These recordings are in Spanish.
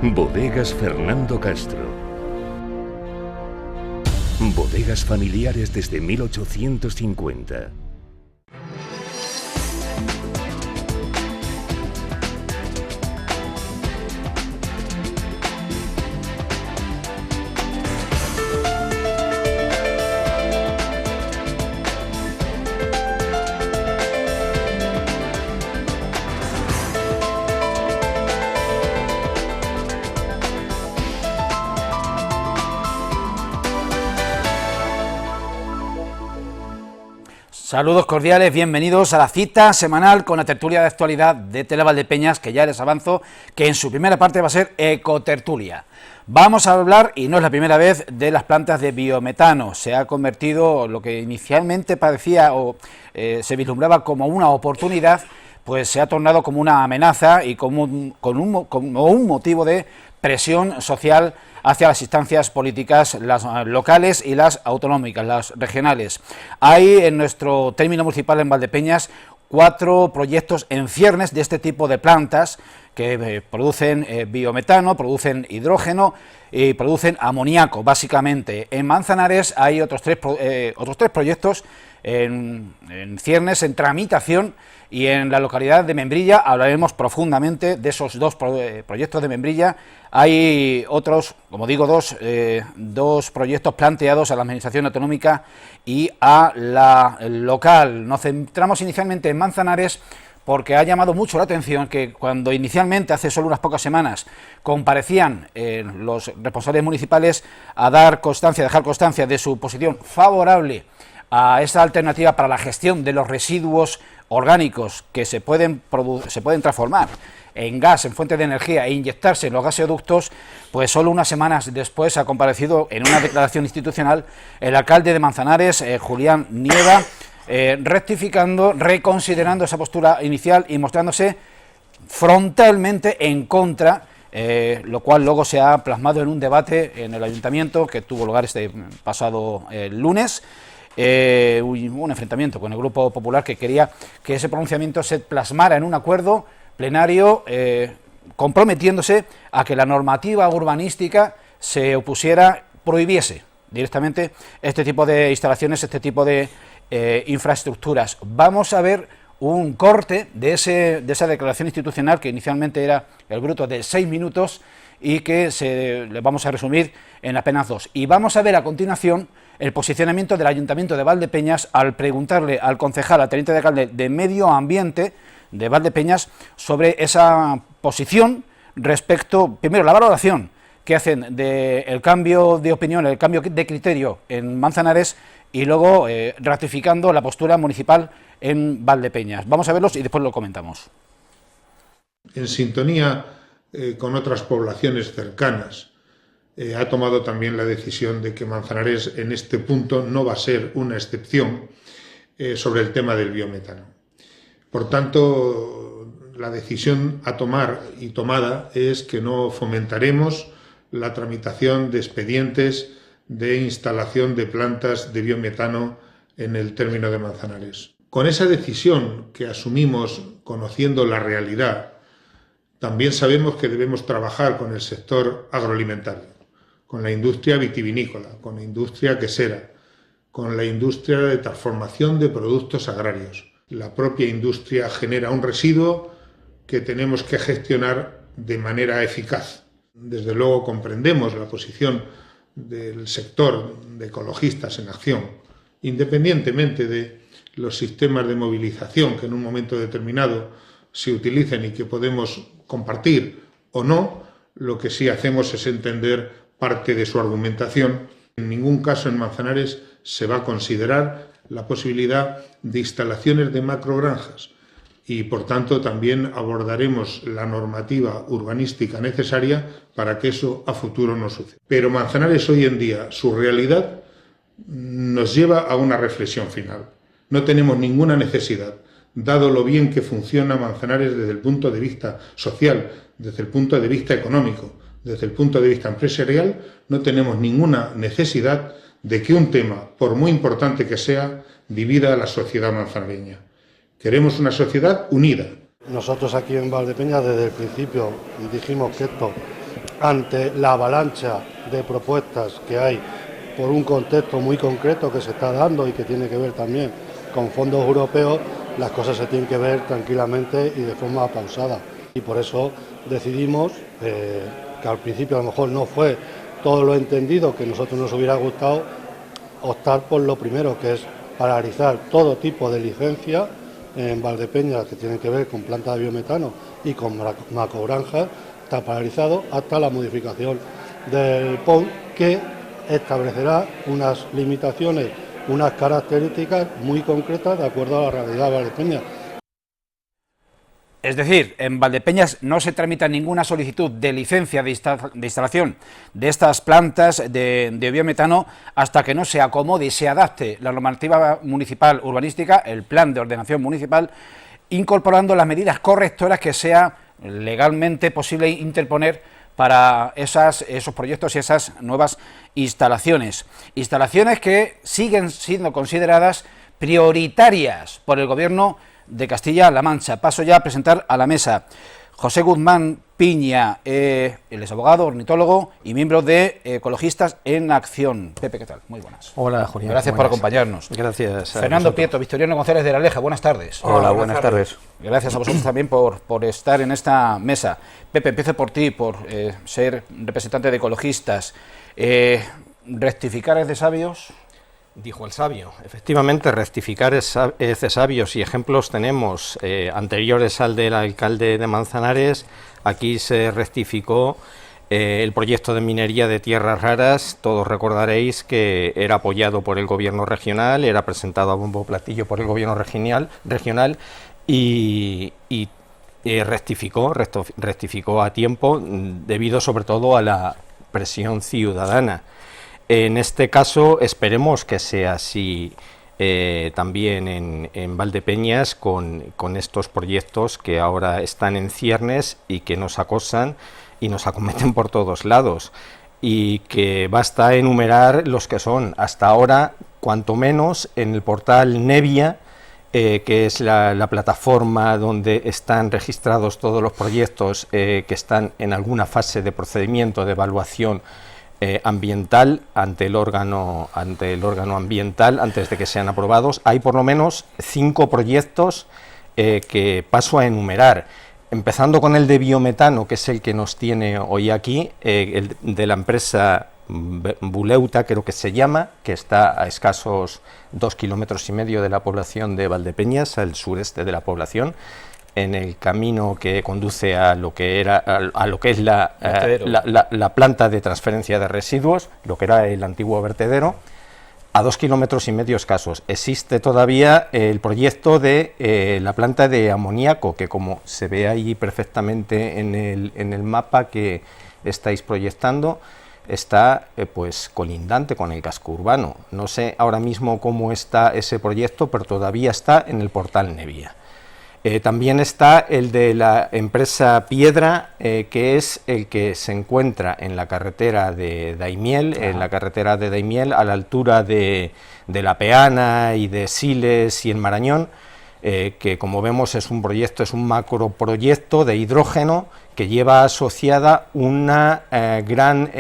Bodegas Fernando Castro. Bodegas familiares desde 1850. Saludos cordiales, bienvenidos a la cita semanal con la tertulia de actualidad de Tele-Valdepeñas, que ya les avanzo que en su primera parte va a ser ecotertulia. Vamos a hablar, y no es la primera vez, de las plantas de biometano. Se ha convertido lo que inicialmente parecía o se vislumbraba como una oportunidad, pues se ha tornado como una amenaza y como un motivo de presión social hacia las instancias políticas, las locales y las autonómicas, las regionales. Hay en nuestro término municipal en Valdepeñas 4 proyectos en ciernes de este tipo de plantas que producen biometano, producen hidrógeno y producen amoníaco, básicamente. En Manzanares hay otros tres proyectos en ciernes, en tramitación, y en la localidad de Membrilla hablaremos profundamente de esos 2 proyectos de Membrilla. Hay otros, como digo, dos proyectos planteados a la Administración Autonómica y a la local. Nos centramos inicialmente en Manzanares porque ha llamado mucho la atención que cuando inicialmente, hace solo unas pocas semanas, comparecían los responsables municipales a dejar constancia de su posición favorable a esta alternativa para la gestión de los residuos orgánicos que se pueden transformar en gas, en fuente de energía e inyectarse en los gasoductos, pues solo unas semanas después ha comparecido en una declaración institucional el alcalde de Manzanares, Julián Nieva, rectificando, reconsiderando esa postura inicial y mostrándose frontalmente en contra, lo cual luego se ha plasmado en un debate en el ayuntamiento que tuvo lugar este pasado lunes. Un enfrentamiento con el Grupo Popular que quería que ese pronunciamiento se plasmara en un acuerdo plenario, comprometiéndose a que la normativa urbanística se opusiera, prohibiese directamente este tipo de instalaciones, este tipo de infraestructuras. Vamos a ver un corte de esa declaración institucional que inicialmente era el bruto de 6 minutos y que le vamos a resumir en apenas 2. Y vamos a ver a continuación el posicionamiento del Ayuntamiento de Valdepeñas al preguntarle al concejal, al teniente de alcalde de Medio Ambiente de Valdepeñas, sobre esa posición respecto, primero, la valoración que hacen del cambio de opinión, el cambio de criterio en Manzanares, y luego ratificando la postura municipal en Valdepeñas. Vamos a verlos y después lo comentamos. En sintonía con otras poblaciones cercanas, ha tomado también la decisión de que Manzanares en este punto no va a ser una excepción sobre el tema del biometano. Por tanto, la decisión a tomar y tomada es que no fomentaremos la tramitación de expedientes de instalación de plantas de biometano en el término de Manzanares. Con esa decisión que asumimos conociendo la realidad, también sabemos que debemos trabajar con el sector agroalimentario, con la industria vitivinícola, con la industria quesera, con la industria de transformación de productos agrarios. La propia industria genera un residuo que tenemos que gestionar de manera eficaz. Desde luego comprendemos la posición del sector de ecologistas en acción, independientemente de los sistemas de movilización que en un momento determinado se utilicen y que podemos compartir o no. Lo que sí hacemos es entender parte de su argumentación. En ningún caso en Manzanares se va a considerar la posibilidad de instalaciones de macrogranjas y, por tanto, también abordaremos la normativa urbanística necesaria para que eso a futuro no suceda. Pero Manzanares hoy en día, su realidad nos lleva a una reflexión final. No tenemos ninguna necesidad, dado lo bien que funciona Manzanares desde el punto de vista social, desde el punto de vista económico, desde el punto de vista empresarial, no tenemos ninguna necesidad de que un tema, por muy importante que sea, divida a la sociedad manzanareña. Queremos una sociedad unida. Nosotros aquí en Valdepeñas desde el principio dijimos que esto ante la avalancha de propuestas que hay por un contexto muy concreto que se está dando y que tiene que ver también con fondos europeos, las cosas se tienen que ver tranquilamente y de forma pausada. Y por eso decidimos, que al principio a lo mejor no fue todo lo entendido que a nosotros nos hubiera gustado, optar por lo primero, que es paralizar todo tipo de licencias en Valdepeñas que tienen que ver con plantas de biometano y con macrogranjas. Está paralizado hasta la modificación del PON, que establecerá unas limitaciones, unas características muy concretas de acuerdo a la realidad de Valdepeñas. Es decir, en Valdepeñas no se tramita ninguna solicitud de licencia de instalación de estas plantas de biometano hasta que no se acomode y se adapte la normativa municipal urbanística, el plan de ordenación municipal, incorporando las medidas correctoras que sea legalmente posible interponer para esos proyectos y esas nuevas instalaciones. Instalaciones que siguen siendo consideradas prioritarias por el Gobierno de Castilla-La Mancha. Paso ya a presentar a la mesa José Guzmán Piña, él es abogado, ornitólogo y miembro de Ecologistas en Acción. Pepe, ¿qué tal? Muy buenas. Hola, Julián. Gracias por acompañarnos. Gracias. Fernando Prieto, Victoriano González de la Leja, buenas tardes. Hola, buenas tardes. Gracias a vosotros también por estar en esta mesa. Pepe, empiezo por ti, por ser representante de Ecologistas. ¿Rectificar es de sabios? Dijo el sabio. Efectivamente, rectificar es de sabios y ejemplos tenemos anteriores al del alcalde de Manzanares. Aquí se rectificó el proyecto de minería de tierras raras. Todos recordaréis que era apoyado por el gobierno regional, era presentado a bombo platillo por el gobierno regional y rectificó a tiempo, debido sobre todo a la presión ciudadana. En este caso esperemos que sea así también en Valdepeñas con estos proyectos que ahora están en ciernes y que nos acosan y nos acometen por todos lados, y que basta enumerar los que son hasta ahora, cuanto menos en el portal Nevia, que es la plataforma donde están registrados todos los proyectos que están en alguna fase de procedimiento de evaluación ambiental ante el órgano ambiental antes de que sean aprobados. Hay por lo menos 5 proyectos que paso a enumerar, empezando con el de biometano, que es el que nos tiene hoy aquí, el de la empresa Buleuta, creo que se llama, que está a escasos 2,5 kilómetros de la población de Valdepeñas, al sureste de la población, en el camino que conduce a lo que es la planta de transferencia de residuos, lo que era el antiguo vertedero, a 2,5 kilómetros escasos. Existe todavía el proyecto de la planta de amoníaco, que como se ve ahí perfectamente en el mapa que estáis proyectando, está pues colindante con el casco urbano. No sé ahora mismo cómo está ese proyecto, pero todavía está en el portal Nevia. También está el de la empresa Piedra, que es el que se encuentra en la carretera de Daimiel, a la altura de La Peana y de Siles y el Marañón, que como vemos es un macroproyecto de hidrógeno que lleva asociada una gran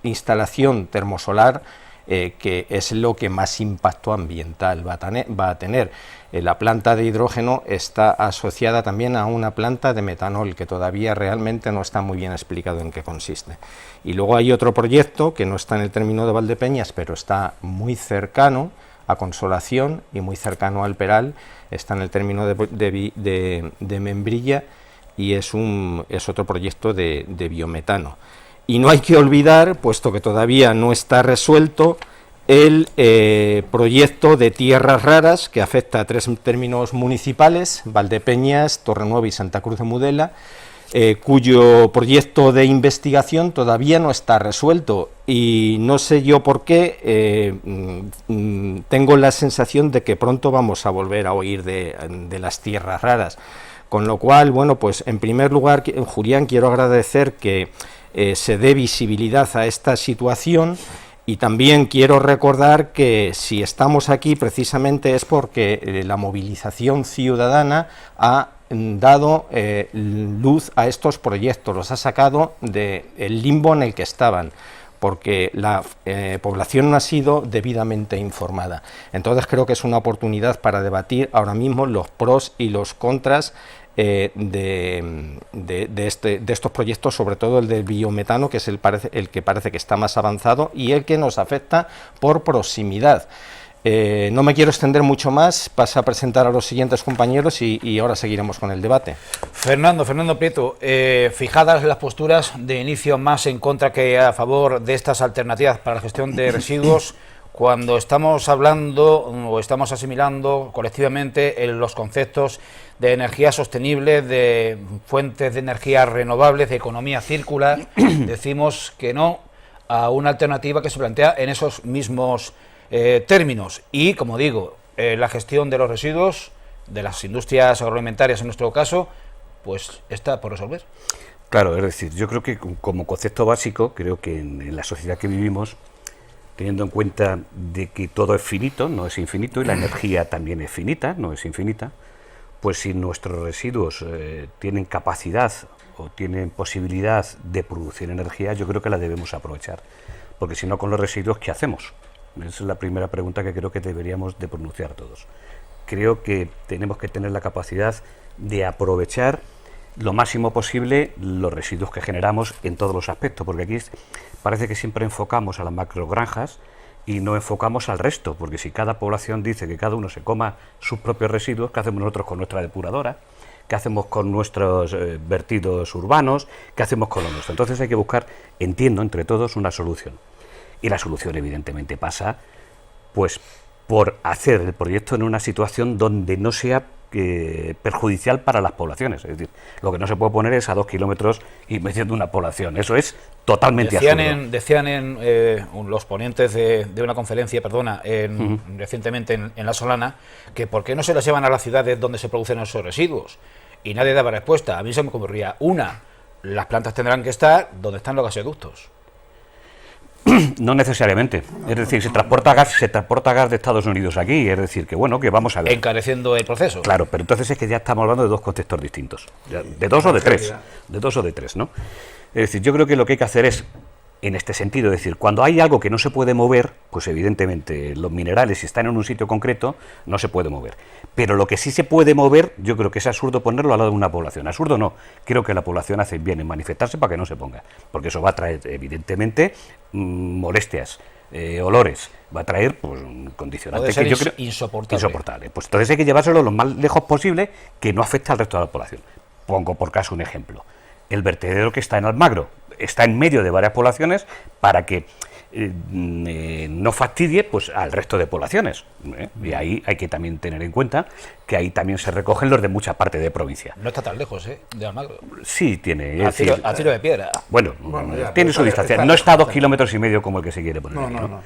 instalación termosolar, que es lo que más impacto ambiental va a tener. La planta de hidrógeno está asociada también a una planta de metanol, que todavía realmente no está muy bien explicado en qué consiste. Y luego hay otro proyecto que no está en el término de Valdepeñas, pero está muy cercano a Consolación y muy cercano al Peral, está en el término de Membrilla, y es otro proyecto de biometano. Y no hay que olvidar, puesto que todavía no está resuelto, el proyecto de tierras raras, que afecta a 3 términos municipales, Valdepeñas, Torrenueva y Santa Cruz de Mudela, cuyo proyecto de investigación todavía no está resuelto, y no sé yo por qué, tengo la sensación de que pronto vamos a volver a oír de las tierras raras. Con lo cual, bueno, pues en primer lugar, Julián, quiero agradecer que se dé visibilidad a esta situación, y también quiero recordar que si estamos aquí precisamente es porque la movilización ciudadana ha dado luz a estos proyectos, los ha sacado del limbo en el que estaban, porque la población no ha sido debidamente informada. Entonces creo que es una oportunidad para debatir ahora mismo los pros y los contras de estos proyectos, sobre todo el del biometano, que es el que parece que está más avanzado y el que nos afecta por proximidad. No me quiero extender mucho más, paso a presentar a los siguientes compañeros y ahora seguiremos con el debate. Fernando Prieto, fijadas las posturas de inicio más en contra que a favor de estas alternativas para la gestión de residuos, cuando estamos hablando o estamos asimilando colectivamente los conceptos de energía sostenible, de fuentes de energía renovables, de economía circular, decimos que no a una alternativa que se plantea en esos mismos términos. Y, como digo, la gestión de los residuos, de las industrias agroalimentarias en nuestro caso, pues está por resolver. Claro, es decir, yo creo que como concepto básico, creo que en la sociedad que vivimos, teniendo en cuenta de que todo es finito, no es infinito, y la energía también es finita, no es infinita, pues si nuestros residuos tienen capacidad o tienen posibilidad de producir energía, yo creo que la debemos aprovechar, porque si no, con los residuos, ¿qué hacemos? Esa es la primera pregunta que creo que deberíamos de pronunciar todos. Creo que tenemos que tener la capacidad de aprovechar lo máximo posible los residuos que generamos en todos los aspectos, porque aquí parece que siempre enfocamos a las macrogranjas y no enfocamos al resto, porque si cada población dice que cada uno se coma sus propios residuos, ¿qué hacemos nosotros con nuestra depuradora? ¿Qué hacemos con nuestros vertidos urbanos? ¿Qué hacemos con lo nuestro? Entonces hay que buscar, entiendo, entre todos una solución. Y la solución evidentemente pasa pues por hacer el proyecto en una situación donde no sea perjudicial para las poblaciones. Es decir, lo que no se puede poner es a 2 kilómetros y metiendo una población. Eso es totalmente absurdo. Decían los ponentes de una conferencia, recientemente en La Solana, que por qué no se las llevan a las ciudades donde se producen esos residuos. Y nadie daba respuesta. A mí se me ocurría las plantas tendrán que estar donde están los gasoductos. No necesariamente, es decir, se transporta gas de Estados Unidos aquí, es decir, que bueno, que vamos a ver. Encareciendo el proceso. Claro, pero entonces es que ya estamos hablando de dos contextos distintos, de dos o de tres, ¿no? Es decir, yo creo que lo que hay que hacer es, en este sentido, es decir, cuando hay algo que no se puede mover, pues evidentemente los minerales, si están en un sitio concreto, no se puede mover. Pero lo que sí se puede mover, yo creo que es absurdo ponerlo al lado de una población. Absurdo no, creo que la población hace bien en manifestarse para que no se ponga, porque eso va a traer, evidentemente, molestias, olores, va a traer pues, condicionantes que yo creo insoportable. Pues entonces hay que llevárselo lo más lejos posible, que no afecte al resto de la población. Pongo por caso un ejemplo. El vertedero que está en Almagro está en medio de varias poblaciones para que no fastidie pues al resto de poblaciones, y ahí hay que también tener en cuenta que ahí también se recogen los de mucha parte de provincia. No está tan lejos, de Almagro. Sí, tiene. A tiro de piedra. Bueno, ya, tiene su distancia. No está a 2,5 kilómetros como el que se quiere poner. No.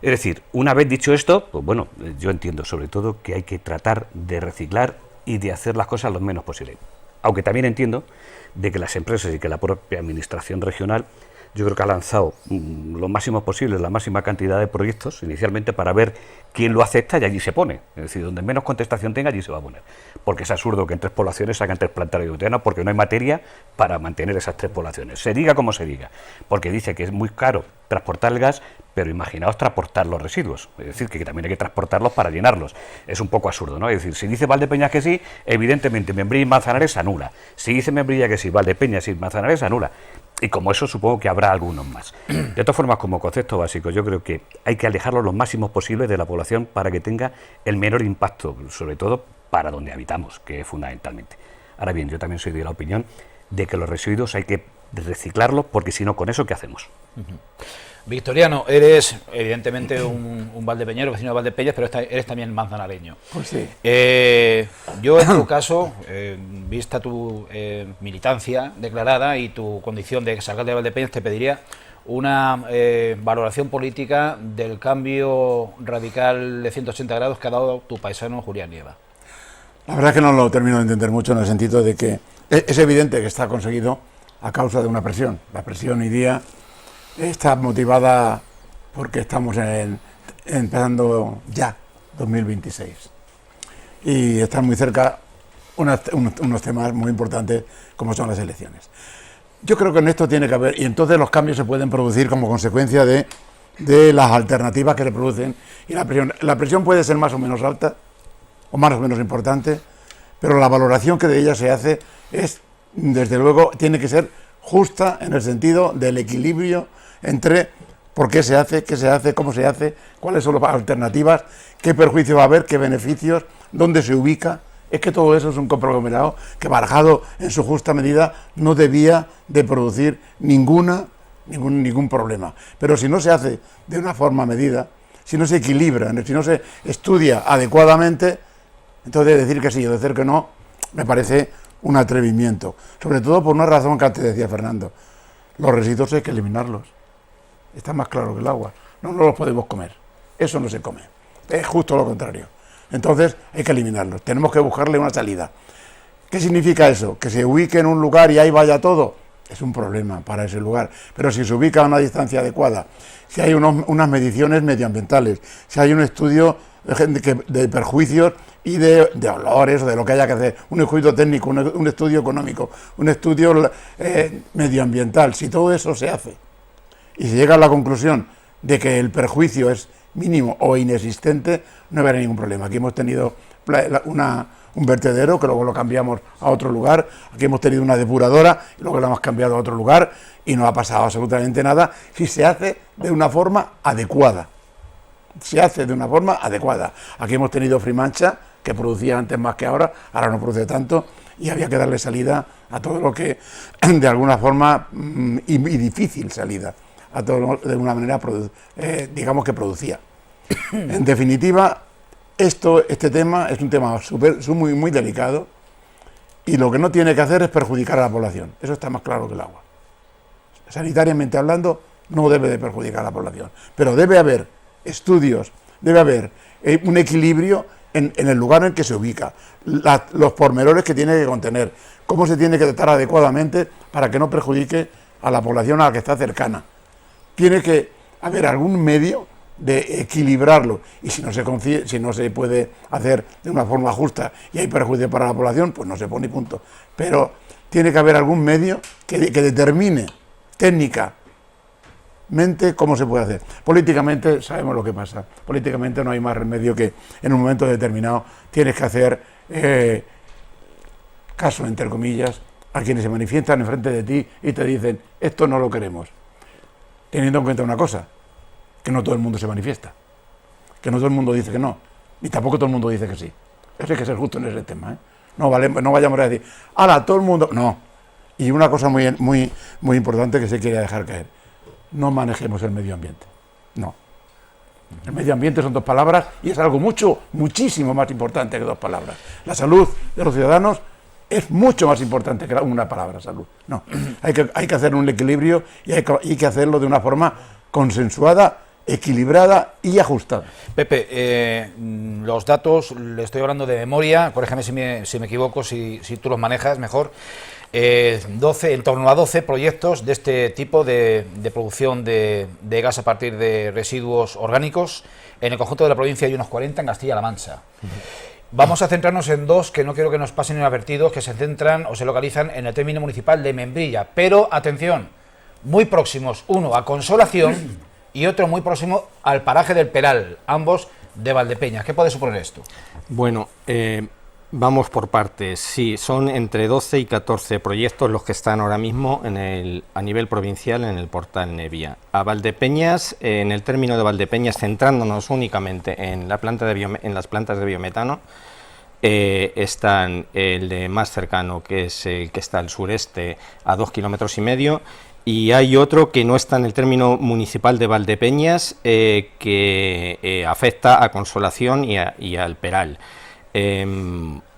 Es decir, una vez dicho esto, pues bueno, yo entiendo sobre todo que hay que tratar de reciclar y de hacer las cosas lo menos posible. Aunque también entiendo de que las empresas y que la propia administración regional, yo creo que ha lanzado lo máximo posible, la máxima cantidad de proyectos, inicialmente para ver quién lo acepta y allí se pone. Es decir, donde menos contestación tenga, allí se va a poner. Porque es absurdo que en 3 poblaciones hagan 3 plantas de biometano, porque no hay materia para mantener esas 3 poblaciones. Se diga como se diga, porque dice que es muy caro transportar el gas, pero imaginaos transportar los residuos. Es decir, que también hay que transportarlos para llenarlos. Es un poco absurdo, ¿no? Es decir, si dice Valdepeñas que sí, evidentemente Membrilla y Manzanares anula. Si dice Membrilla que sí, Valdepeñas y Manzanares anula. Y como eso supongo que habrá algunos más. De todas formas, como concepto básico, yo creo que hay que alejarlo lo máximo posible de la población para que tenga el menor impacto, sobre todo para donde habitamos, que es fundamentalmente. Ahora bien, yo también soy de la opinión de que los residuos hay que reciclarlos, porque si no, con eso, ¿qué hacemos? Victoriano, eres evidentemente un valdepeñero, vecino de Valdepeñas, pero eres también manzanareño. Pues sí. Yo, en tu caso, vista tu militancia declarada y tu condición de alcalde de Valdepeñas, te pediría una valoración política del cambio radical de 180 grados que ha dado tu paisano Julián Nieva. La verdad es que no lo termino de entender mucho, en el sentido de que es evidente que está conseguido a causa de una presión. La presión hoy día está motivada porque estamos empezando ya 2026 y está muy cerca unos temas muy importantes como son las elecciones. Yo creo que en esto tiene que haber, y entonces los cambios se pueden producir como consecuencia de las alternativas que se producen, y la presión puede ser más o menos alta o más o menos importante, pero la valoración que de ella se hace es, desde luego, tiene que ser justa en el sentido del equilibrio entre por qué se hace, cómo se hace, cuáles son las alternativas, qué perjuicio va a haber, qué beneficios, dónde se ubica. Es que todo eso es un conglomerado que, barajado en su justa medida, no debía de producir ningún problema. Pero si no se hace de una forma medida, si no se equilibra, si no se estudia adecuadamente, entonces decir que sí o decir que no, me parece un atrevimiento. Sobre todo por una razón que antes decía Fernando: los residuos hay que eliminarlos. Está más claro que el agua. No los podemos comer. Eso no se come. Es justo lo contrario. Entonces hay que eliminarlos. Tenemos que buscarle una salida. ¿Qué significa eso? Que se ubique en un lugar y ahí vaya todo. Es un problema para ese lugar. Pero si se ubica a una distancia adecuada, si hay unas mediciones medioambientales, si hay un estudio de perjuicios y de olores o de lo que haya que hacer, un estudio técnico, un estudio económico, un estudio medioambiental, si todo eso se hace y se llega a la conclusión de que el perjuicio es mínimo o inexistente, no habrá ningún problema. Aquí hemos tenido un vertedero que luego lo cambiamos a otro lugar, aquí hemos tenido una depuradora y luego la hemos cambiado a otro lugar y no ha pasado absolutamente nada si se hace de una forma adecuada. Se hace de una forma adecuada. Aquí hemos tenido Frimancha, que producía antes más que ahora no produce tanto, y había que darle salida a todo lo que de alguna forma y difícil salida a todo de una manera digamos que producía. En definitiva, este tema es un tema muy delicado, y lo que no tiene que hacer es perjudicar a la población. Eso está más claro que el agua. Sanitariamente hablando, no debe de perjudicar a la población, pero debe haber estudios, debe haber un equilibrio en el lugar en que se ubica, los pormenores que tiene que contener, cómo se tiene que tratar adecuadamente para que no perjudique a la población a la que está cercana. Tiene que haber algún medio de equilibrarlo, y si no se puede hacer de una forma justa y hay perjuicio para la población, pues no se pone, punto. Pero tiene que haber algún medio que determine técnicamente cómo se puede hacer. Políticamente sabemos lo que pasa. Políticamente no hay más remedio que en un momento determinado tienes que hacer caso, entre comillas, a quienes se manifiestan enfrente de ti y te dicen: esto no lo queremos. Teniendo en cuenta una cosa, que no todo el mundo se manifiesta, que no todo el mundo dice que no, ni tampoco todo el mundo dice que sí. Eso hay que ser justo en ese tema, ¿eh? No vayamos a decir: ¡hala, todo el mundo! No. Y una cosa muy importante que se quiere dejar caer: no manejemos el medio ambiente. No. El medio ambiente son dos palabras y es algo muchísimo más importante que dos palabras. La salud de los ciudadanos es mucho más importante que una palabra, salud. No, hay que hacer un equilibrio y hay que hacerlo de una forma consensuada, equilibrada y ajustada. Pepe, los datos, le estoy hablando de memoria, corrígeme si me equivoco, si tú los manejas mejor. En torno a 12 proyectos de este tipo de producción de gas a partir de residuos orgánicos. En el conjunto de la provincia hay unos 40 en Castilla-La Mancha. Vamos a centrarnos en dos que no quiero que nos pasen inadvertidos, que se centran o se localizan en el término municipal de Membrilla. Pero, atención, muy próximos, uno a Consolación y otro muy próximo al paraje del Peral, ambos de Valdepeñas. ¿Qué puede suponer esto? Bueno, vamos por partes. Sí, son entre 12 y 14 proyectos los que están ahora mismo a nivel provincial en el portal Nevia. A Valdepeñas, en el término de Valdepeñas, centrándonos únicamente en las plantas de biometano, están el de más cercano, que es el que está al sureste, a 2,5 kilómetros, y hay otro que no está en el término municipal de Valdepeñas, que afecta a Consolación y al Peral.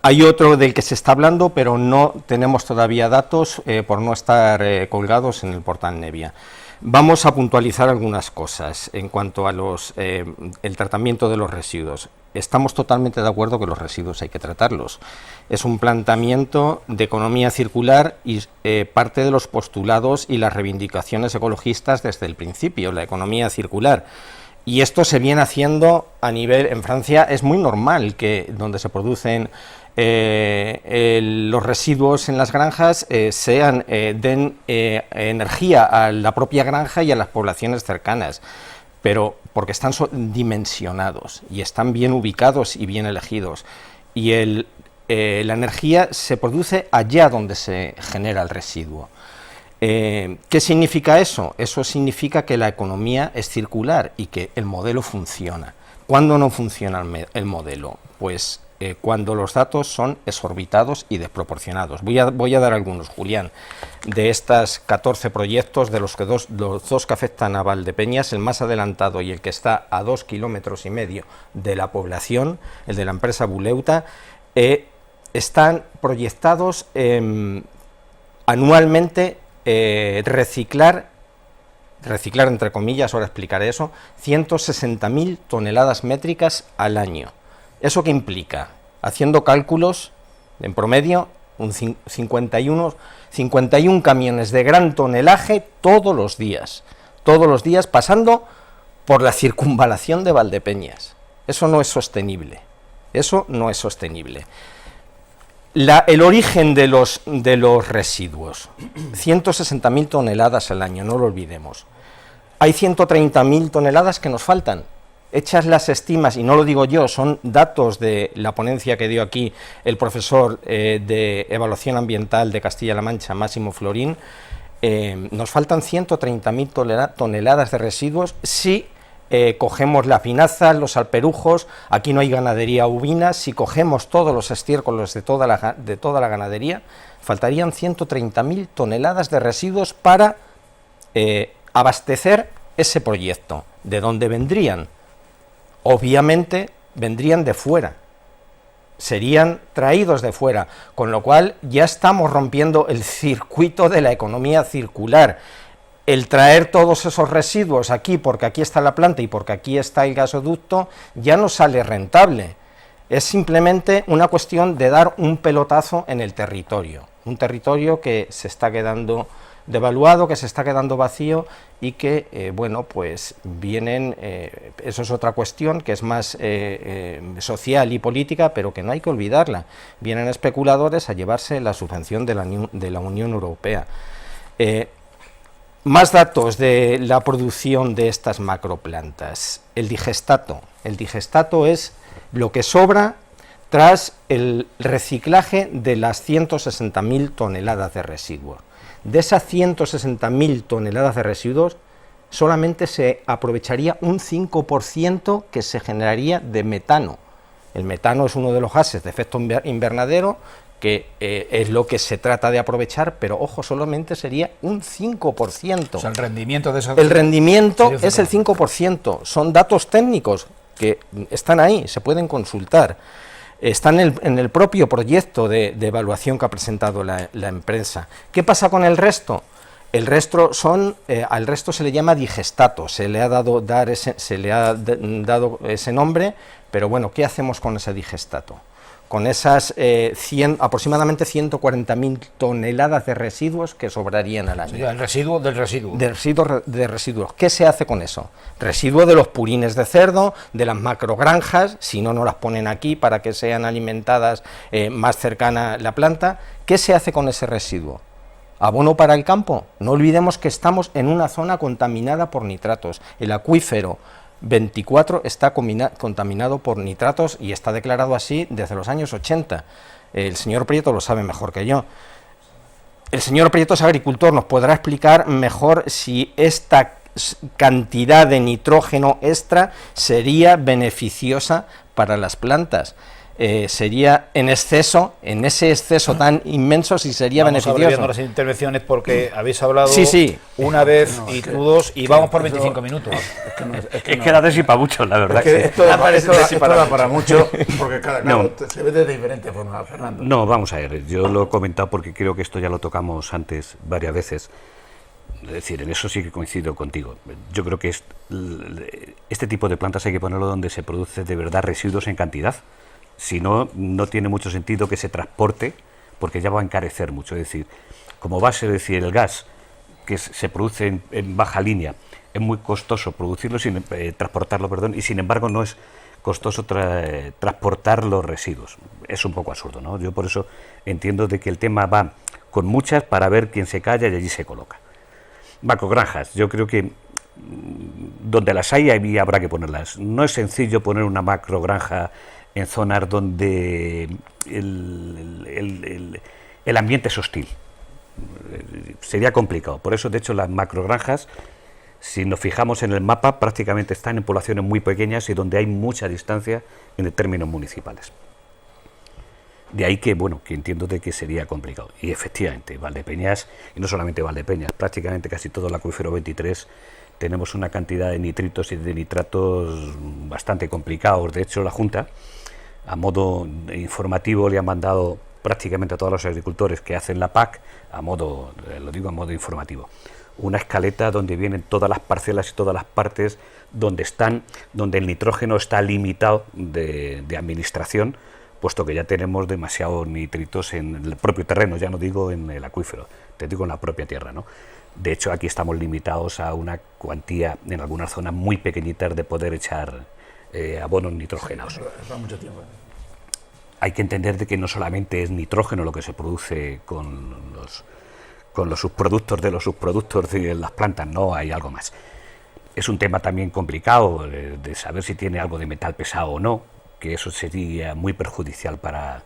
Hay otro del que se está hablando, pero no tenemos todavía datos por no estar colgados en el portal Nevia. Vamos a puntualizar algunas cosas en cuanto a el tratamiento de los residuos. Estamos totalmente de acuerdo que los residuos hay que tratarlos. Es un planteamiento de economía circular y parte de los postulados y las reivindicaciones ecologistas desde el principio, la economía circular. Y esto se viene haciendo a nivel, en Francia es muy normal que donde se producen los residuos en las granjas den energía a la propia granja y a las poblaciones cercanas, pero porque están dimensionados y están bien ubicados y bien elegidos, y la energía se produce allá donde se genera el residuo. ¿Qué significa eso? Eso significa que la economía es circular y que el modelo funciona. ¿Cuándo no funciona el modelo? Pues cuando los datos son exorbitados y desproporcionados. Voy a dar algunos, Julián. De estas 14 proyectos, de los dos que afectan a Valdepeñas, el más adelantado y el que está a 2,5 kilómetros de la población, el de la empresa Buleuta, están proyectados anualmente reciclar entre comillas, ahora explicaré eso, 160.000 toneladas métricas al año. ¿Eso qué implica? Haciendo cálculos, en promedio, 51 camiones de gran tonelaje todos los días, pasando por la circunvalación de Valdepeñas. Eso no es sostenible, El origen de los residuos, 160.000 toneladas al año, no lo olvidemos. Hay 130.000 toneladas que nos faltan. Hechas las estimas, y no lo digo yo, son datos de la ponencia que dio aquí el profesor de Evaluación Ambiental de Castilla-La Mancha, Máximo Florín, nos faltan 130.000 toneladas de residuos si cogemos las vinazas, los alperujos. Aquí no hay ganadería ovina. Si cogemos todos los estiércoles de toda la ganadería, faltarían 130.000 toneladas de residuos para abastecer ese proyecto. ¿De dónde vendrían? Obviamente vendrían de fuera, serían traídos de fuera, con lo cual ya estamos rompiendo el circuito de la economía circular. El traer todos esos residuos aquí, porque aquí está la planta y porque aquí está el gasoducto, ya no sale rentable. Es simplemente una cuestión de dar un pelotazo en el territorio, un territorio que se está quedando devaluado, que se está quedando vacío y que, bueno, pues vienen, eso es otra cuestión que es más social y política, pero que no hay que olvidarla, vienen especuladores a llevarse la subvención de la Unión Europea. Más datos de la producción de estas macroplantas. El digestato es lo que sobra tras el reciclaje de las 160.000 toneladas de residuos. De esas 160.000 toneladas de residuos, solamente se aprovecharía un 5% que se generaría de metano. El metano es uno de los gases de efecto invernadero, que es lo que se trata de aprovechar, pero ojo, solamente sería un 5%. O sea, el rendimiento de eso... El rendimiento es el 5%. Son datos técnicos que están ahí, se pueden consultar. Están en el propio proyecto de evaluación que ha presentado la empresa. ¿Qué pasa con el resto? El resto al resto se le llama digestato, se le ha dado ese nombre, pero bueno, ¿qué hacemos con ese digestato? Con esas aproximadamente 140.000 toneladas de residuos que sobrarían al año. Sí, el residuo del residuo. De residuos. ¿Qué se hace con eso? Residuo de los purines de cerdo, de las macrogranjas, si no las ponen aquí para que sean alimentadas más cercana la planta. ¿Qué se hace con ese residuo? ¿Abono para el campo? No olvidemos que estamos en una zona contaminada por nitratos. El acuífero 24 está contaminado por nitratos y está declarado así desde los años 80. El señor Prieto lo sabe mejor que yo. El señor Prieto es agricultor, nos podrá explicar mejor si esta cantidad de nitrógeno extra sería beneficiosa para las plantas. Sería en exceso, en ese exceso tan inmenso, si sería beneficioso. Vamos abreviando las intervenciones porque habéis hablado una vez y tú dos, y vamos por 25 minutos. Es que da de sí para mucho, la verdad. Esto da para mucho, porque cada se ve de diferente forma, Fernando. No, vamos a ver, yo lo he comentado porque creo que esto ya lo tocamos antes varias veces. Es decir, en eso sí que coincido contigo. Yo creo que este tipo de plantas hay que ponerlo donde se produce de verdad residuos en cantidad. Si no, no tiene mucho sentido que se transporte, porque ya va a encarecer mucho. Es decir, como base, es decir, el gas que se produce en baja línea, es muy costoso producirlo, transportarlo, y sin embargo no es costoso transportar los residuos. Es un poco absurdo, ¿no? Yo por eso entiendo de que el tema va con muchas para ver quién se calla y allí se coloca. Macrogranjas, yo creo que donde las hay, ahí habrá que ponerlas. No es sencillo poner una macrogranja en zonas donde el ambiente es hostil. Sería complicado. Por eso, de hecho, las macrogranjas, si nos fijamos en el mapa, prácticamente están en poblaciones muy pequeñas y donde hay mucha distancia en términos municipales. De ahí que, bueno, que entiendo de que sería complicado. Y efectivamente, Valdepeñas, y no solamente Valdepeñas, prácticamente casi todo el acuífero 23, tenemos una cantidad de nitritos y de nitratos bastante complicados. De hecho, la Junta, a modo informativo, le ha mandado prácticamente a todos los agricultores que hacen la PAC, lo digo a modo informativo, una escaleta donde vienen todas las parcelas y todas las partes donde el nitrógeno está limitado de administración, puesto que ya tenemos demasiados nitritos en el propio terreno, ya no digo en el acuífero, te digo en la propia tierra, ¿no? De hecho, aquí estamos limitados a una cuantía, en algunas zonas muy pequeñitas, de poder echar abonos nitrogenados. Sí, eso da mucho tiempo. Hay que entender de que no solamente es nitrógeno lo que se produce con los subproductos de los subproductos de las plantas, no, hay algo más. Es un tema también complicado de saber si tiene algo de metal pesado o no, que eso sería muy perjudicial para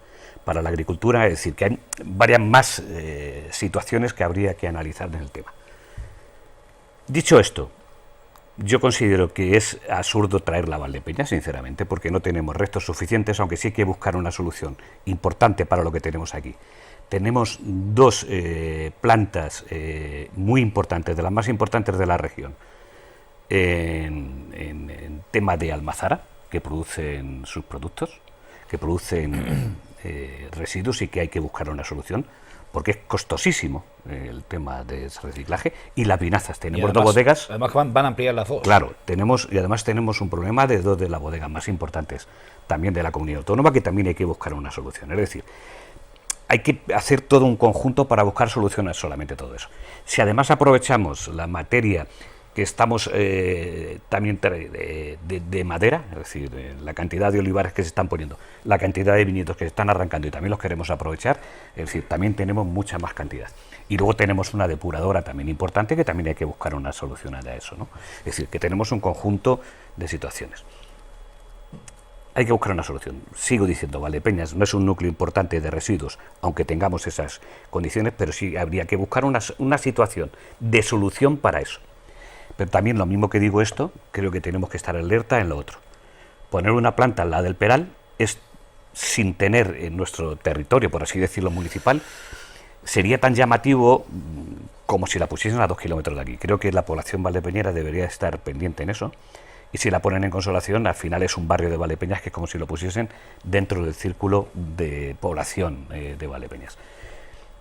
la agricultura, es decir, que hay varias más situaciones que habría que analizar en el tema. Dicho esto, yo considero que es absurdo traer la Valdepeñas, sinceramente, porque no tenemos restos suficientes, aunque sí hay que buscar una solución importante para lo que tenemos aquí. Tenemos dos plantas muy importantes, de las más importantes de la región, en tema de almazara, que producen sus productos, que producen residuos y que hay que buscar una solución, porque es costosísimo el tema de reciclaje, y las vinazas. Tenemos dos bodegas. Además van a ampliar las dos. Claro, además tenemos un problema de dos de las bodegas más importantes también de la comunidad autónoma, que también hay que buscar una solución. Es decir, hay que hacer todo un conjunto para buscar soluciones solamente todo eso. Si además aprovechamos la materia que estamos también de madera, es decir, la cantidad de olivares que se están poniendo, la cantidad de viñedos que se están arrancando y también los queremos aprovechar, es decir, también tenemos mucha más cantidad. Y luego tenemos una depuradora también importante, que también hay que buscar una solución a eso, ¿no? Es decir, que tenemos un conjunto de situaciones. Hay que buscar una solución. Sigo diciendo, Valdepeñas no es un núcleo importante de residuos, aunque tengamos esas condiciones, pero sí habría que buscar una situación de solución para eso. Pero también, lo mismo que digo esto, creo que tenemos que estar alerta en lo otro. Poner una planta al lado del Peral es, sin tener en nuestro territorio, por así decirlo, municipal, sería tan llamativo como si la pusiesen a 2 kilómetros de aquí. Creo que la población valdepeñera debería estar pendiente en eso, y si la ponen en Consolación, al final es un barrio de Valdepeñas que es como si lo pusiesen dentro del círculo de población de Valdepeñas.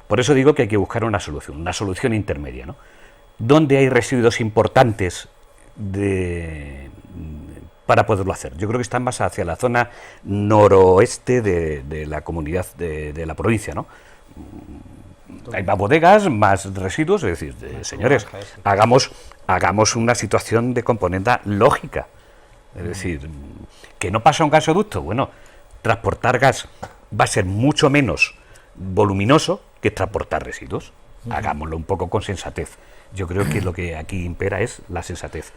Por eso digo que hay que buscar una solución intermedia, ¿no? Donde hay residuos importantes para poderlo hacer. Yo creo que están más hacia la zona noroeste de la comunidad de la provincia, ¿no? Hay más bodegas, más residuos, es decir, señores, hagamos una situación de componente lógica. Es decir, que no pasa un gasoducto, bueno, transportar gas va a ser mucho menos voluminoso que transportar residuos. Hagámoslo un poco con sensatez. Yo creo que lo que aquí impera es la sensatez.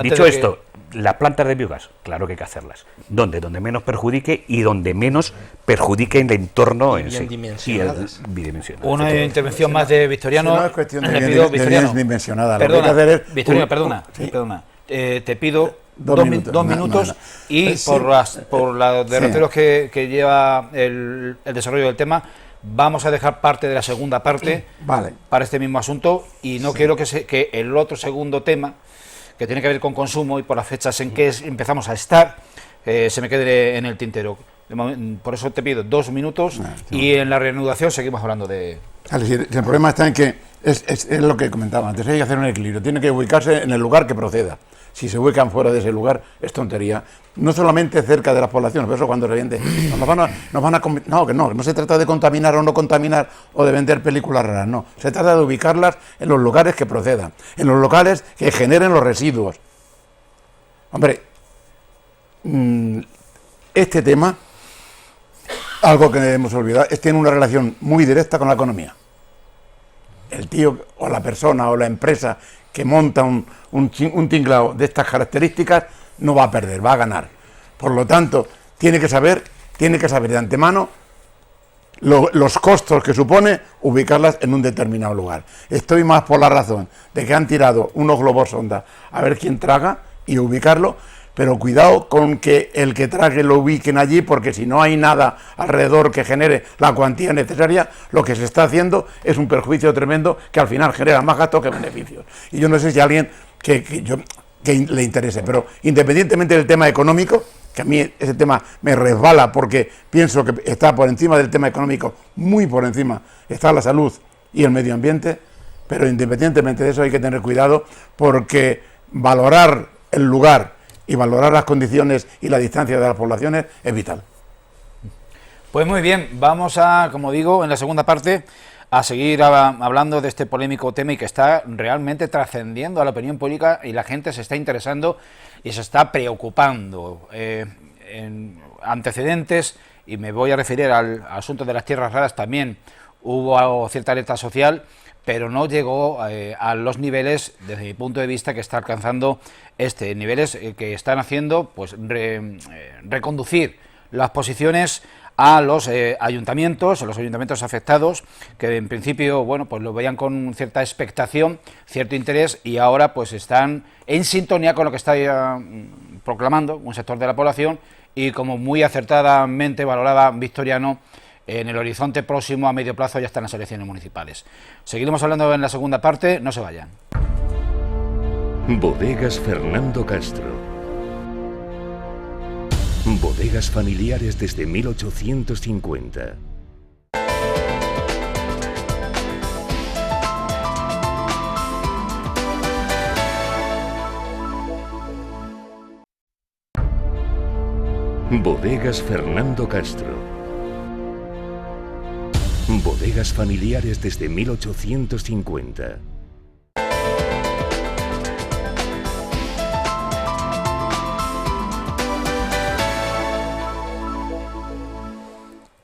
Dicho esto, las plantas de biogás, claro que hay que hacerlas. Donde menos perjudique y donde menos perjudique en el entorno en sí. Bidimensional. Una intervención más de Victoriano. Si no es cuestión de bien dimensionada. Perdona. Te pido dos minutos y por los derroteros que lleva el desarrollo del tema, vamos a dejar parte de la segunda parte para este mismo asunto, y no quiero que el otro segundo tema, que tiene que ver con consumo y por las fechas en que empezamos a estar, se me quede en el tintero. Por eso te pido 2 minutos y en la reanudación seguimos hablando de... El problema está en que es lo que comentaba antes, hay que hacer un equilibrio, tiene que ubicarse en el lugar que proceda. Si se ubican fuera de ese lugar, es tontería. No solamente cerca de las poblaciones, por eso cuando se vende, no se trata de contaminar o no contaminar o de vender películas raras, no. Se trata de ubicarlas en los lugares que procedan, en los locales que generen los residuos. Hombre, este tema, algo que hemos olvidado, tiene una relación muy directa con la economía. El tío o la persona o la empresa que monta un tinglao de estas características no va a perder, va a ganar. Por lo tanto, tiene que saber de antemano los costos que supone ubicarlas en un determinado lugar. Estoy más por la razón de que han tirado unos globos sonda a ver quién traga y ubicarlo, pero cuidado con que el que trague lo ubiquen allí, porque si no hay nada alrededor que genere la cuantía necesaria, lo que se está haciendo es un perjuicio tremendo que al final genera más gastos que beneficios. Y yo no sé si a alguien que le interese, pero independientemente del tema económico, que a mí ese tema me resbala porque pienso que está por encima del tema económico, muy por encima está la salud y el medio ambiente, pero independientemente de eso hay que tener cuidado, porque valorar el lugar y valorar las condiciones y la distancia de las poblaciones es vital. Pues muy bien, vamos a, como digo, en la segunda parte, a seguir hablando de este polémico tema y que está realmente trascendiendo a la opinión pública y la gente se está interesando y se está preocupando. En antecedentes, y me voy a referir al asunto de las tierras raras, también hubo cierta alerta social, pero no llegó a los niveles, desde mi punto de vista, que está alcanzando niveles que están haciendo pues reconducir las posiciones a los ayuntamientos afectados, que en principio, bueno, pues lo veían con cierta expectación, cierto interés, y ahora pues están en sintonía con lo que está proclamando un sector de la población, y como muy acertadamente valoraba Victoriano, en el horizonte próximo a medio plazo ya están las elecciones municipales. Seguiremos hablando en la segunda parte, no se vayan. Bodegas Fernando Castro. Bodegas familiares desde 1850. Bodegas Fernando Castro. Bodegas familiares desde 1850.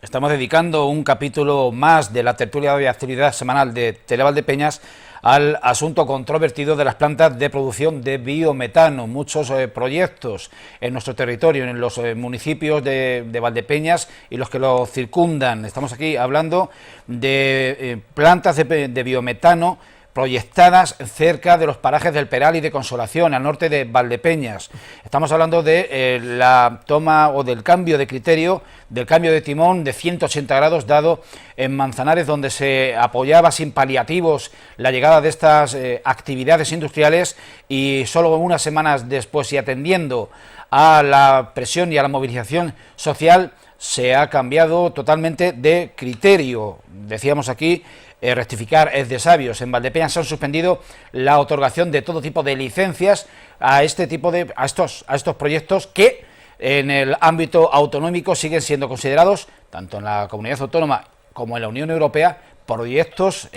Estamos dedicando un capítulo más de la tertulia de actividad semanal de Tele-Valdepeñas al asunto controvertido de las plantas de producción de biometano. Muchos proyectos en nuestro territorio, en los municipios de Valdepeñas y los que lo circundan. Estamos aquí hablando de plantas de biometano proyectadas cerca de los parajes del Peral y de Consolación, al norte de Valdepeñas. Estamos hablando de la toma o del cambio de criterio, del cambio de timón de 180 grados dado en Manzanares, donde se apoyaba sin paliativos la llegada de estas actividades industriales, y solo unas semanas después, y atendiendo a la presión y a la movilización social, se ha cambiado totalmente de criterio. Decíamos aquí, rectificar es de sabios. En Valdepeñas se han suspendido la otorgación de todo tipo de licencias a estos proyectos que en el ámbito autonómico siguen siendo considerados, tanto en la comunidad autónoma como en la Unión Europea, proyectos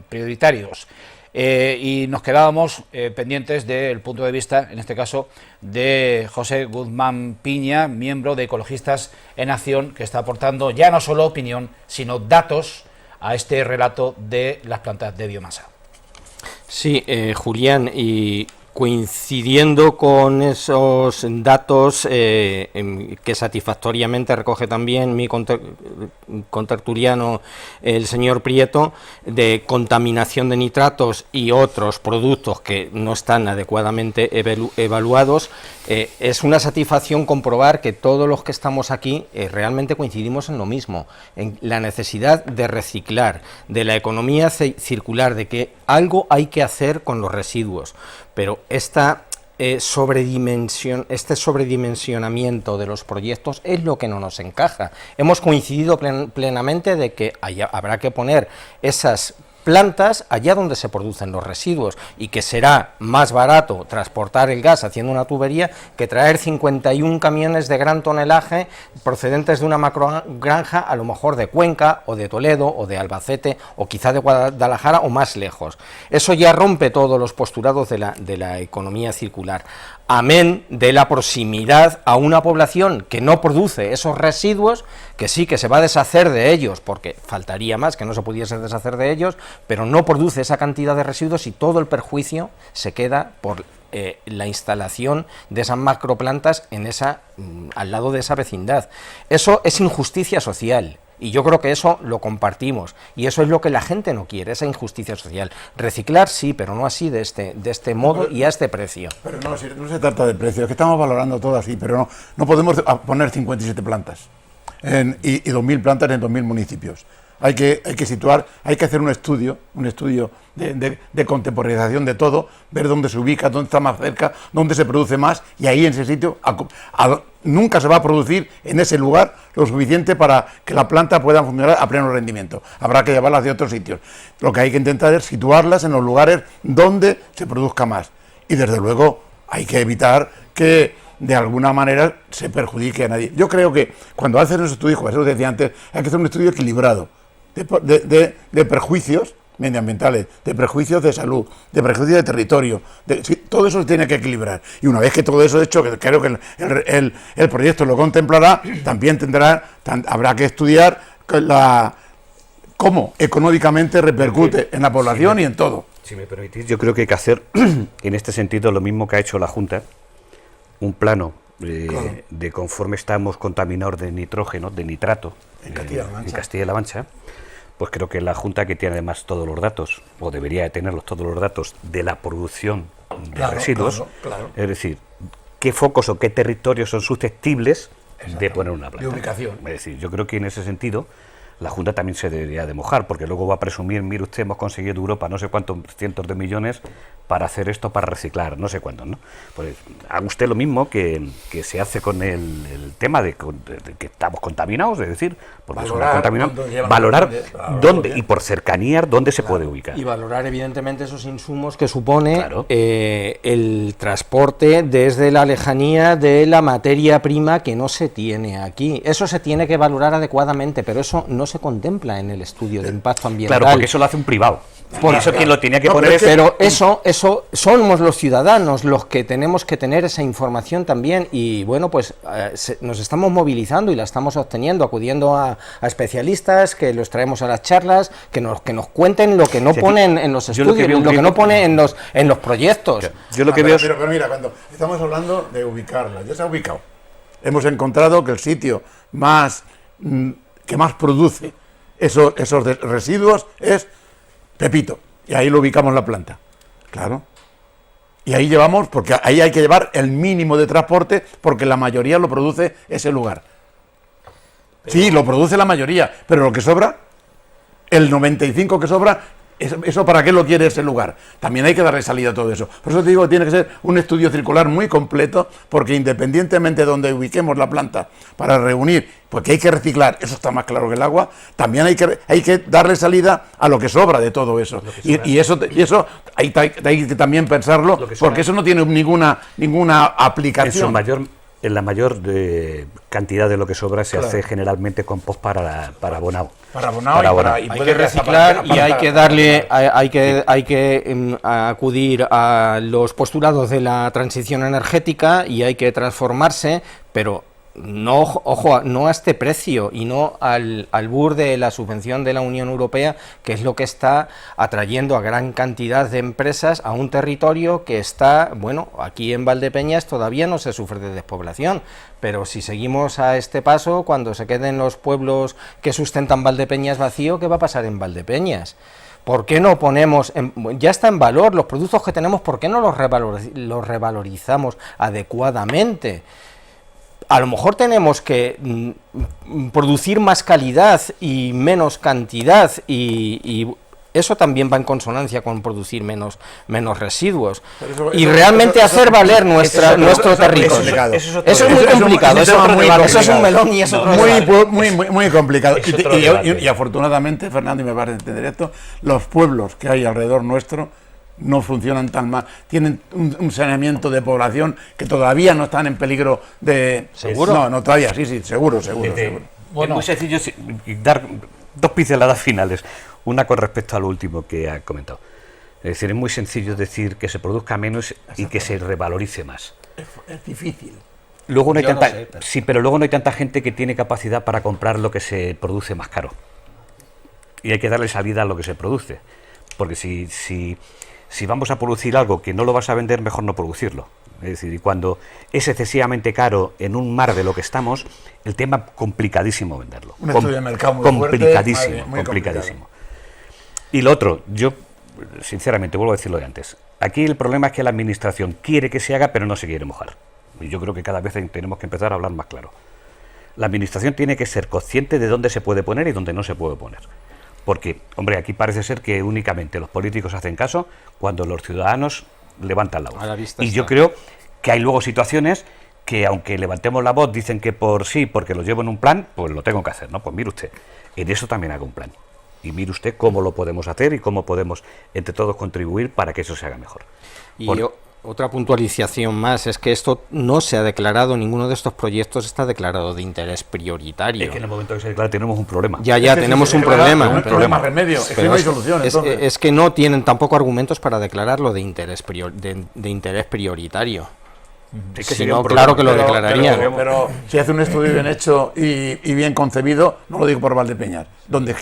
prioritarios. Y nos quedábamos pendientes del punto de vista, en este caso, de José Guzmán Piña, miembro de Ecologistas en Acción, que está aportando ya no solo opinión, sino datos a este relato de las plantas de biomasa. Sí, Julián, y coincidiendo con esos datos que satisfactoriamente recoge también mi contertuliano, el señor Prieto, de contaminación de nitratos y otros productos que no están adecuadamente evaluados, es una satisfacción comprobar que todos los que estamos aquí realmente coincidimos en lo mismo, en la necesidad de reciclar, de la economía circular, de que algo hay que hacer con los residuos. Pero este sobredimensionamiento de los proyectos es lo que no nos encaja. Hemos coincidido plenamente de que habrá que poner esas plantas allá donde se producen los residuos, y que será más barato transportar el gas haciendo una tubería que traer 51 camiones de gran tonelaje procedentes de una macrogranja, a lo mejor de Cuenca o de Toledo o de Albacete o quizá de Guadalajara o más lejos. Eso ya rompe todos los postulados de la economía circular, amén de la proximidad a una población que no produce esos residuos, que sí que se va a deshacer de ellos, porque faltaría más que no se pudiese deshacer de ellos, pero no produce esa cantidad de residuos, y todo el perjuicio se queda por la instalación de esas macroplantas al lado de esa vecindad. Eso es injusticia social. Y yo creo que eso lo compartimos, y eso es lo que la gente no quiere, esa injusticia social. Reciclar sí, pero no así, de este modo y a este precio. Pero no se trata de precio, es que estamos valorando todo así, pero no podemos poner 57 plantas y 2.000 plantas en 2.000 municipios. Hay que situar, hay que hacer un estudio de contemporaneización de todo, ver dónde se ubica, dónde está más cerca, dónde se produce más, y ahí en ese sitio nunca se va a producir en ese lugar lo suficiente para que la planta pueda funcionar a pleno rendimiento. Habrá que llevarlas de otros sitios. Lo que hay que intentar es situarlas en los lugares donde se produzca más. Y desde luego hay que evitar que de alguna manera se perjudique a nadie. Yo creo que cuando haces un estudio, como eso decía antes, hay que hacer un estudio equilibrado de perjuicios medioambientales, de prejuicios de salud, de prejuicios de territorio, todo eso se tiene que equilibrar. Y una vez que todo eso es hecho, que creo que el proyecto lo contemplará, también habrá que estudiar cómo económicamente repercute en la población y en todo. Si me permitís, yo creo que hay que hacer en este sentido lo mismo que ha hecho la Junta, un plano de conforme estamos contaminados de nitrógeno, de nitrato, en Castilla-La Mancha. Pues creo que la Junta, que tiene además todos los datos, o debería de tenerlos todos los datos de la producción de residuos, claro. Es decir, qué focos o qué territorios son susceptibles de poner una planta. De ubicación. Es decir, yo creo que en ese sentido la Junta también se debería de mojar, porque luego va a presumir, mire usted, hemos conseguido de Europa no sé cuántos cientos de millones para hacer esto, para reciclar, no sé cuántos, ¿no? Pues haga usted lo mismo que se hace con el tema de que estamos contaminados, es decir, porque valorar dónde y por cercanía dónde se puede ubicar. Y valorar evidentemente esos insumos que supone el transporte desde la lejanía de la materia prima que no se tiene aquí. Eso se tiene que valorar adecuadamente, pero eso no se contempla en el estudio de impacto ambiental. Claro, porque eso lo hace un privado. Por eso quien lo tenía que poner es... Pero eso somos los ciudadanos los que tenemos que tener esa información también, y bueno, pues nos estamos movilizando y la estamos obteniendo, acudiendo a especialistas, que los traemos a las charlas, que nos cuenten lo que no ponen en los estudios, lo que no pone en los proyectos. Yo lo que veo pero mira, cuando estamos hablando de ubicarla, ya se ha ubicado. Hemos encontrado que el sitio que más produce esos residuos es Pepito, y ahí lo ubicamos la planta, claro, y ahí llevamos, porque ahí hay que llevar el mínimo de transporte, porque la mayoría lo produce ese lugar. Sí, lo produce la mayoría, pero lo que sobra, el 95% que sobra, ¿eso para qué lo quiere ese lugar? También hay que darle salida a todo eso. Por eso te digo que tiene que ser un estudio circular muy completo, porque independientemente de donde ubiquemos la planta para reunir, porque hay que reciclar, eso está más claro que el agua, también hay que darle salida a lo que sobra de todo eso. Y eso hay que también pensarlo, porque eso no tiene ninguna aplicación. En la mayor cantidad de lo que sobra se hace generalmente compost para abonado. Hay que reciclar y hay que darle, hay que acudir a los postulados de la transición energética y hay que transformarse, pero no a este precio y no al albur de la subvención de la Unión Europea, que es lo que está atrayendo a gran cantidad de empresas a un territorio que está, bueno, aquí en Valdepeñas todavía no se sufre de despoblación, pero si seguimos a este paso, cuando se queden los pueblos que sustentan Valdepeñas vacío, ¿qué va a pasar en Valdepeñas? ¿Por qué no ponemos, ya está en valor los productos que tenemos, por qué no los revalorizamos adecuadamente? A lo mejor tenemos que producir más calidad y menos cantidad y eso también va en consonancia con producir menos residuos. Y eso- realmente eso- hacer valer nuestro territorio. Eso es muy complicado, eso es un melón y es otro debate. muy complicado. Es otro debate. Y afortunadamente, Fernando, y me parece entender esto, los pueblos que hay alrededor nuestro no funcionan tan mal. Tienen un saneamiento de población que todavía no están en peligro de... ¿Seguro? No, todavía, sí, seguro. Es muy sencillo dar dos pinceladas finales. Una con respecto al último que ha comentado. Es decir, es muy sencillo decir que se produzca menos y que se revalorice más. Es difícil. Luego no hay Yo no tanta, sé, pero- sí, pero luego no hay tanta gente que tiene capacidad para comprar lo que se produce más caro. Y hay que darle salida a lo que se produce. Porque si vamos a producir algo que no lo vas a vender, mejor no producirlo. Es decir, y cuando es excesivamente caro en un mar de lo que estamos, el tema complicadísimo venderlo. Un estudio de mercado muy fuerte, complicadísimo, madre, muy complicadísimo. Y lo otro, yo sinceramente vuelvo a decirlo de antes. Aquí el problema es que la administración quiere que se haga, pero no se quiere mojar. Y yo creo que cada vez tenemos que empezar a hablar más claro. La administración tiene que ser consciente de dónde se puede poner y dónde no se puede poner. Porque, hombre, aquí parece ser que únicamente los políticos hacen caso cuando los ciudadanos levantan la voz. A la vista Y está. yo creo que hay luego situaciones que, aunque levantemos la voz, dicen que por sí, porque lo llevo en un plan, pues lo tengo que hacer, ¿no? Pues mire usted, en eso también hago un plan. Y mire usted cómo lo podemos hacer y cómo podemos entre todos contribuir para que eso se haga mejor. Y Por- otra puntualización más es que esto no se ha declarado, ninguno de estos proyectos está declarado de interés prioritario. Es que en el momento que se declara tenemos un problema. Ya, Es que tenemos si un se declara, problema. no hay más remedio, es que Pero no hay solución. Entonces. es que no tienen tampoco argumentos para declararlo de interés prioritario. Es que Si sería no, un problema. claro que lo Pero- declararían. Pero si hace un estudio bien hecho y bien concebido, no lo digo por Valdepeñas, donde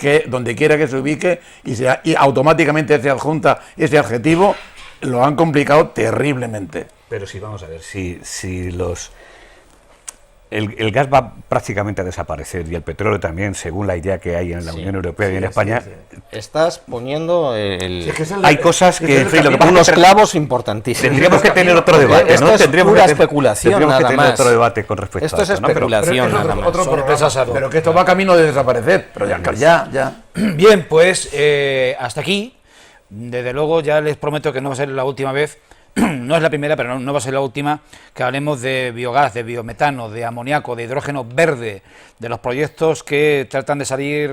quiera que se ubique y automáticamente se adjunta ese adjetivo, lo han complicado terriblemente. Pero sí, vamos a ver, si los... El gas va prácticamente a desaparecer y el petróleo también, según la idea que hay en la Unión Europea y en España. Estás poniendo Hay cosas que, en fin, lo que pasa es unos que clavos importantísimos. tendríamos que tener otro debate, Esto ¿no? es Tendríamos pura que especulación, tendríamos que nada tener más. otro debate con respecto Esto a es esto, ¿no? Pero- especulación, nada más. Otro programa, sorpresas. pero que esto va camino de desaparecer. Pero ya. Bien, pues hasta aquí. Desde luego ya les prometo que no va a ser la última vez, no es la primera, pero no va a ser la última, que hablemos de biogás, de biometano, de amoníaco, de hidrógeno verde, de los proyectos que tratan de salir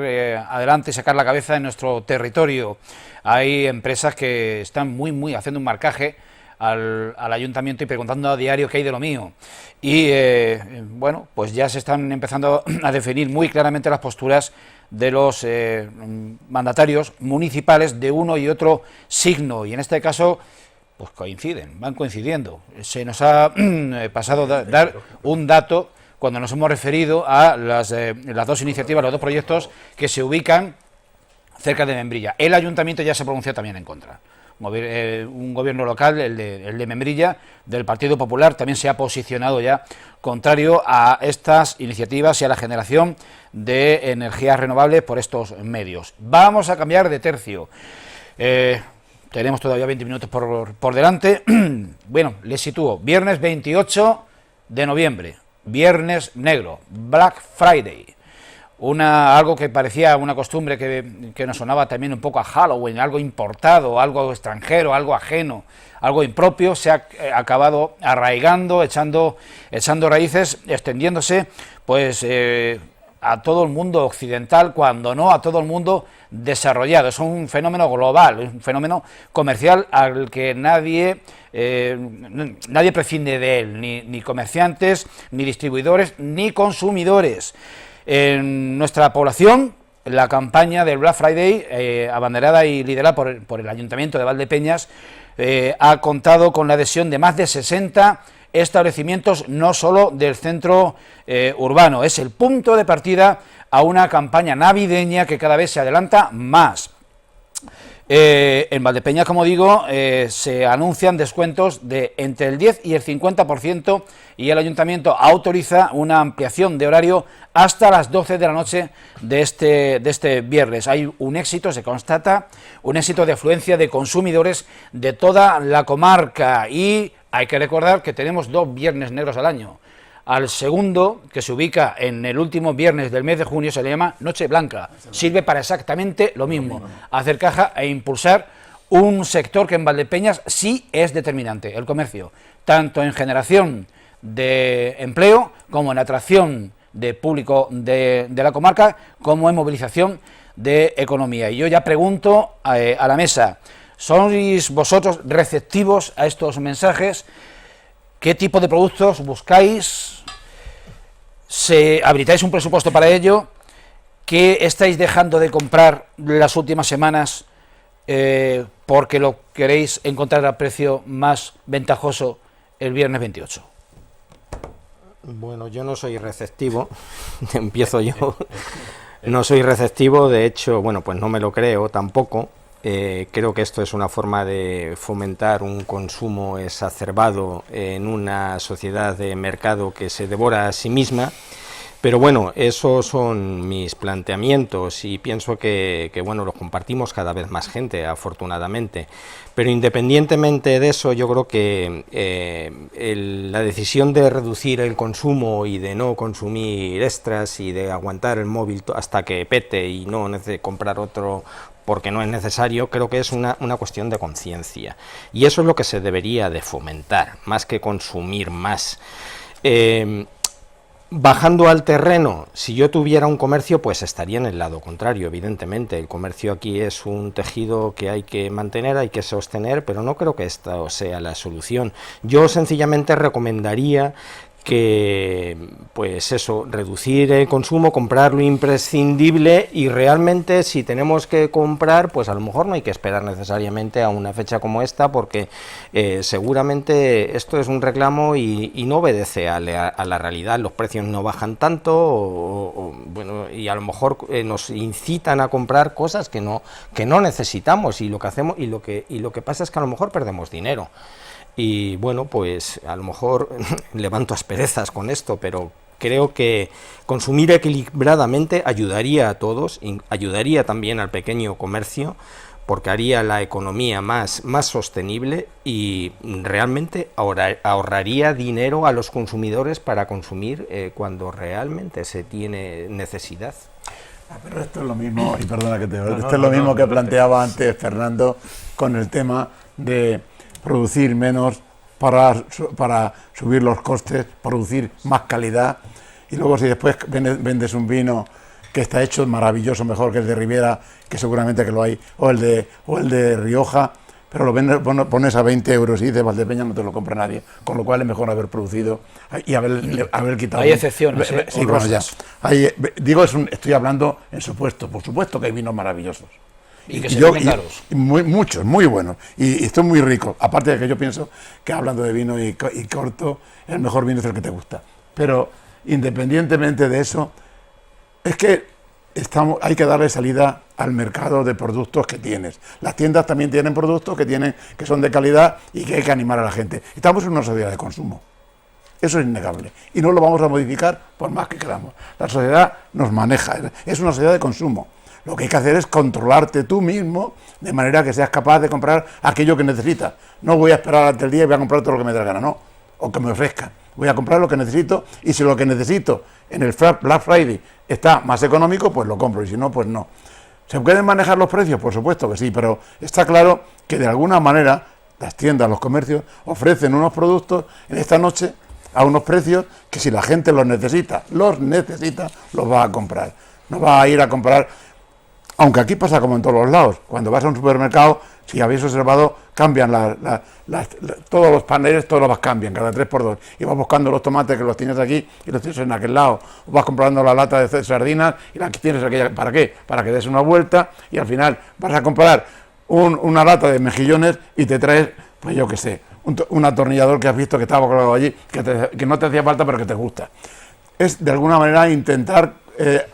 adelante y sacar la cabeza en nuestro territorio. Hay empresas que están muy haciendo un marcaje al ayuntamiento y preguntando a diario qué hay de lo mío. Y bueno, pues ya se están empezando a definir muy claramente las posturas de los mandatarios municipales de uno y otro signo, y en este caso pues van coincidiendo. Se nos ha pasado dar un dato cuando nos hemos referido a las dos iniciativas, los dos proyectos que se ubican cerca de Membrilla. El ayuntamiento ya se pronunció también en contra. Un gobierno local, el de Membrilla, del Partido Popular, también se ha posicionado ya contrario a estas iniciativas y a la generación de energías renovables por estos medios. Vamos a cambiar de tercio. Tenemos todavía 20 minutos por delante. Bueno, les sitúo. Viernes 28 de noviembre, Viernes Negro, Black Friday. Algo que parecía una costumbre que nos sonaba también un poco a Halloween, algo importado, algo extranjero, algo ajeno, algo impropio, se ha acabado arraigando, echando raíces, extendiéndose pues a todo el mundo occidental, cuando no a todo el mundo desarrollado. Es un fenómeno global, es un fenómeno comercial al que nadie prescinde de él, ni comerciantes, ni distribuidores, ni consumidores. En nuestra población, la campaña del Black Friday, abanderada y liderada por el Ayuntamiento de Valdepeñas, ha contado con la adhesión de más de 60 establecimientos, no solo del centro urbano. Es el punto de partida a una campaña navideña que cada vez se adelanta más. En Valdepeñas, como digo, se anuncian descuentos de entre el 10 y el 50%, y el Ayuntamiento autoriza una ampliación de horario hasta las 12 de la noche de este viernes. Hay un éxito, se constata, un éxito de afluencia de consumidores de toda la comarca, y hay que recordar que tenemos 2 viernes negros al año. Al segundo, que se ubica en el último viernes del mes de junio, se le llama Noche Blanca. Sirve para exactamente lo mismo, hacer caja e impulsar un sector que en Valdepeñas sí es determinante, el comercio, tanto en generación de empleo como en atracción de público de la comarca, como en movilización de economía. Y yo ya pregunto a la mesa, ¿sois vosotros receptivos a estos mensajes? ¿Qué tipo de productos buscáis? ¿Se habilitáis un presupuesto para ello? ¿Qué estáis dejando de comprar las últimas semanas porque lo queréis encontrar a precio más ventajoso el viernes 28? Bueno, yo no soy receptivo, empiezo yo, no soy receptivo, de hecho, bueno, pues no me lo creo tampoco. Creo que esto es una forma de fomentar un consumo exacerbado en una sociedad de mercado que se devora a sí misma, pero bueno, esos son mis planteamientos y pienso que bueno, los compartimos cada vez más gente, afortunadamente, pero independientemente de eso, yo creo que la decisión de reducir el consumo y de no consumir extras y de aguantar el móvil hasta que pete y no comprar otro porque no es necesario, creo que es una cuestión de conciencia. Y eso es lo que se debería de fomentar, más que consumir más. Bajando al terreno, si yo tuviera un comercio, pues estaría en el lado contrario, evidentemente. El comercio aquí es un tejido que hay que mantener, hay que sostener, pero no creo que esta sea la solución. Yo sencillamente recomendaría que, pues eso, reducir el consumo, comprar lo imprescindible y realmente si tenemos que comprar, pues a lo mejor no hay que esperar necesariamente a una fecha como esta porque seguramente esto es un reclamo y no obedece a la realidad, los precios no bajan tanto bueno, y a lo mejor nos incitan a comprar cosas que no necesitamos y lo que hacemos y lo que pasa es que a lo mejor perdemos dinero. Y bueno, pues a lo mejor levanto asperezas con esto, pero creo que consumir equilibradamente ayudaría a todos, ayudaría también al pequeño comercio, porque haría la economía más sostenible y realmente ahorraría dinero a los consumidores para consumir cuando realmente se tiene necesidad. Pero esto es lo mismo, y perdona que esto es lo mismo que planteaba antes Fernando con el tema de producir menos para subir los costes, producir más calidad, y luego si después vendes un vino que está hecho maravilloso, mejor que el de Ribera, que seguramente que lo hay, o el de Rioja, pero lo vendes, pones a 20 euros y dices Valdepeñas no te lo compra nadie, con lo cual es mejor haber producido y haber quitado. Hay excepciones, sí, bueno, ya. Estoy hablando en supuesto, por supuesto que hay vinos maravillosos. Y que se venden caros. Muchos, muy buenos. Y esto es muy rico. Aparte de que yo pienso que hablando de vino y corto, el mejor vino es el que te gusta. Pero independientemente de eso, es que hay que darle salida al mercado de productos que tienes. Las tiendas también tienen productos que son de calidad y que hay que animar a la gente. Estamos en una sociedad de consumo. Eso es innegable. Y no lo vamos a modificar por más que queramos. La sociedad nos maneja. Es una sociedad de consumo. Lo que hay que hacer es controlarte tú mismo de manera que seas capaz de comprar aquello que necesitas. No voy a esperar hasta el día y voy a comprar todo lo que me dé la gana, no. O que me ofrezcan. Voy a comprar lo que necesito y si lo que necesito en el Black Friday está más económico, pues lo compro y si no, pues no. ¿Se pueden manejar los precios? Por supuesto que sí, pero está claro que de alguna manera las tiendas, los comercios ofrecen unos productos en esta noche a unos precios que si la gente los necesita, los va a comprar. No va a ir a comprar. Aunque aquí pasa como en todos los lados, cuando vas a un supermercado, si habéis observado, cambian todos los paneles, todos los cambian, cada 3x2, y vas buscando los tomates que los tienes aquí y los tienes en aquel lado, o vas comprando la lata de sardinas y la que tienes aquella, ¿para qué? Para que des una vuelta y al final vas a comprar una lata de mejillones y te traes, pues yo qué sé, un atornillador que has visto que estaba colgado allí, que no te hacía falta pero que te gusta. Es de alguna manera intentar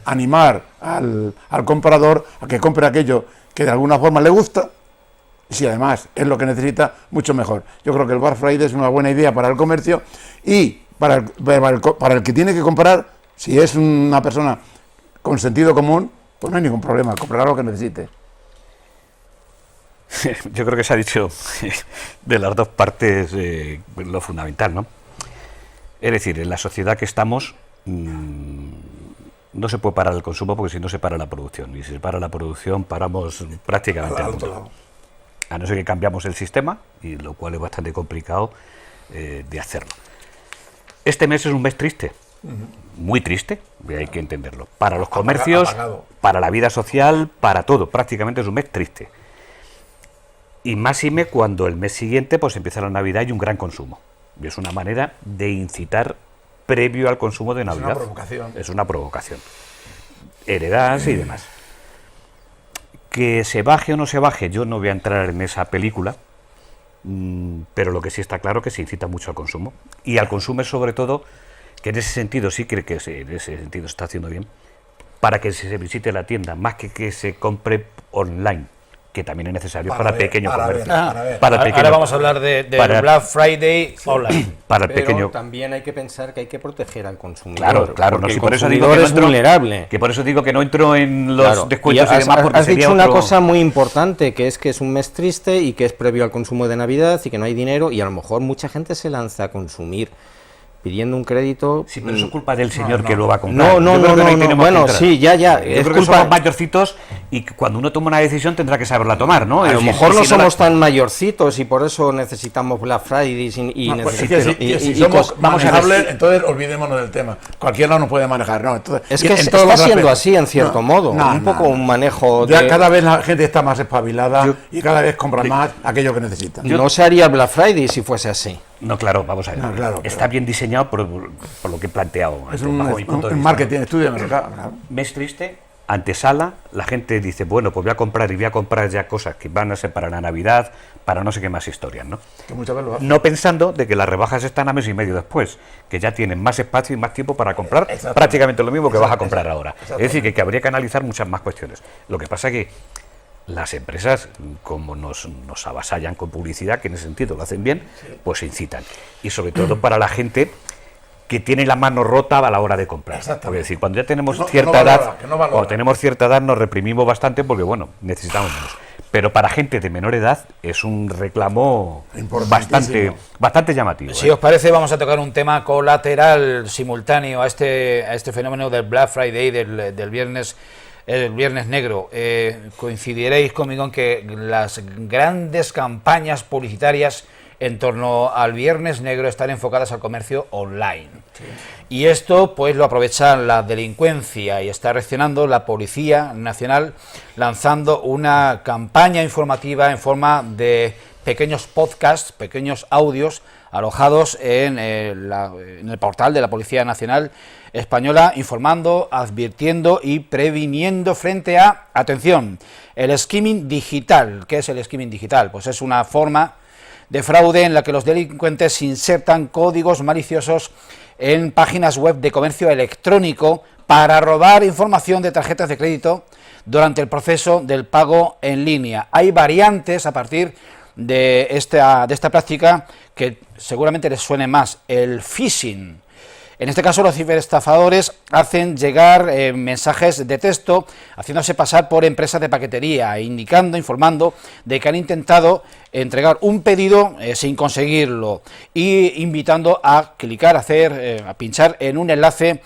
animar al comprador a que compre aquello que de alguna forma le gusta, y si además es lo que necesita, mucho mejor. Yo creo que el Black Friday es una buena idea para el comercio y para el que tiene que comprar, si es una persona con sentido común, pues no hay ningún problema, comprará lo que necesite. Yo creo que se ha dicho de las dos partes lo fundamental, ¿no? Es decir, en la sociedad que estamos no se puede parar el consumo porque si no se para la producción. Y si se para la producción paramos prácticamente al mundo. A no ser que cambiamos el sistema, y lo cual es bastante complicado de hacerlo. Este mes es un mes triste, muy triste, y hay que entenderlo. Para los comercios, para la vida social, para todo. Prácticamente es un mes triste. Y máxime cuando el mes siguiente pues empieza la Navidad y un gran consumo. Y es una manera de incitar previo al consumo de Navidad. Es una provocación. Es una provocación. Heredadas y demás. Que se baje o no se baje, yo no voy a entrar en esa película, pero lo que sí está claro es que se incita mucho al consumo. Y al consumo es sobre todo, que en ese sentido sí creo que en ese sentido está haciendo bien, para que se visite la tienda, más que se compre online, que también es necesario para el pequeño comercio. Ahora vamos a hablar de Black Friday online. Para el Pero pequeño. también hay que pensar que hay que proteger al consumidor. Claro, porque no, el por eso digo consumidor que es vulnerable. Que por eso digo que no entro en los descuentos y has, demás. Porque has dicho sería una otro... cosa muy importante, que es un mes triste y que es previo al consumo de Navidad y que no hay dinero, y a lo mejor mucha gente se lanza a consumir pidiendo un crédito. Sí, pero eso es culpa del señor que lo va a comprar. No, bueno, sí, ya. Yo Es creo que culpa. somos mayorcitos y cuando uno toma una decisión tendrá que saberla tomar, ¿no? A lo Es decir, mejor no si la- somos tan mayorcitos y por eso necesitamos Black Friday y No, pues, necesitamos. si somos vamos a ver, manejables, entonces olvidémonos del tema. Cualquiera nos puede manejar, ¿no? Entonces, Es que en está todos los siendo aspectos. así en cierto modo, un poco un manejo Ya de... cada vez la gente está más espabilada y cada vez compra más aquello que necesita. No se haría Black Friday si fuese así. No, claro, vamos a ver. No, claro, Está bien diseñado por lo que he planteado. Es bajo mi punto de un vista. marketing, estudio de mercado. Claro. Mes triste, antesala, la gente dice, bueno, pues voy a comprar ya cosas que van a ser para la Navidad, para no sé qué más historias, ¿no? Que muchas veces lo hacen. No pensando de que las rebajas están a mes y medio después, que ya tienen más espacio y más tiempo para comprar prácticamente lo mismo que vas a comprar ahora. Es decir, que habría que analizar muchas más cuestiones. Lo que pasa que las empresas, como nos avasallan con publicidad, que en ese sentido lo hacen bien, pues se incitan. Y sobre todo para la gente que tiene la mano rota a la hora de comprar. Porque decir, cuando ya tenemos cierta edad, cuando tenemos cierta edad nos reprimimos bastante porque bueno, necesitamos menos. Pero para gente de menor edad es un reclamo bastante llamativo. Si os parece, vamos a tocar un tema colateral simultáneo a este fenómeno del Black Friday del viernes. El Viernes Negro. Coincidiréis conmigo en que las grandes campañas publicitarias en torno al Viernes Negro están enfocadas al comercio online. Sí. Y esto pues lo aprovecha la delincuencia y está reaccionando la Policía Nacional lanzando una campaña informativa en forma de pequeños podcasts, pequeños audios alojados en el portal de la Policía Nacional Española, informando, advirtiendo y previniendo frente a, atención, el skimming digital. ¿Qué es el skimming digital? Pues es una forma de fraude en la que los delincuentes insertan códigos maliciosos en páginas web de comercio electrónico para robar información de tarjetas de crédito durante el proceso del pago en línea. Hay variantes a partir de esta práctica que seguramente les suene más, el phishing. En este caso, los ciberestafadores hacen llegar mensajes de texto, haciéndose pasar por empresas de paquetería, informando de que han intentado entregar un pedido sin conseguirlo, y invitando a clicar, a pinchar en un enlace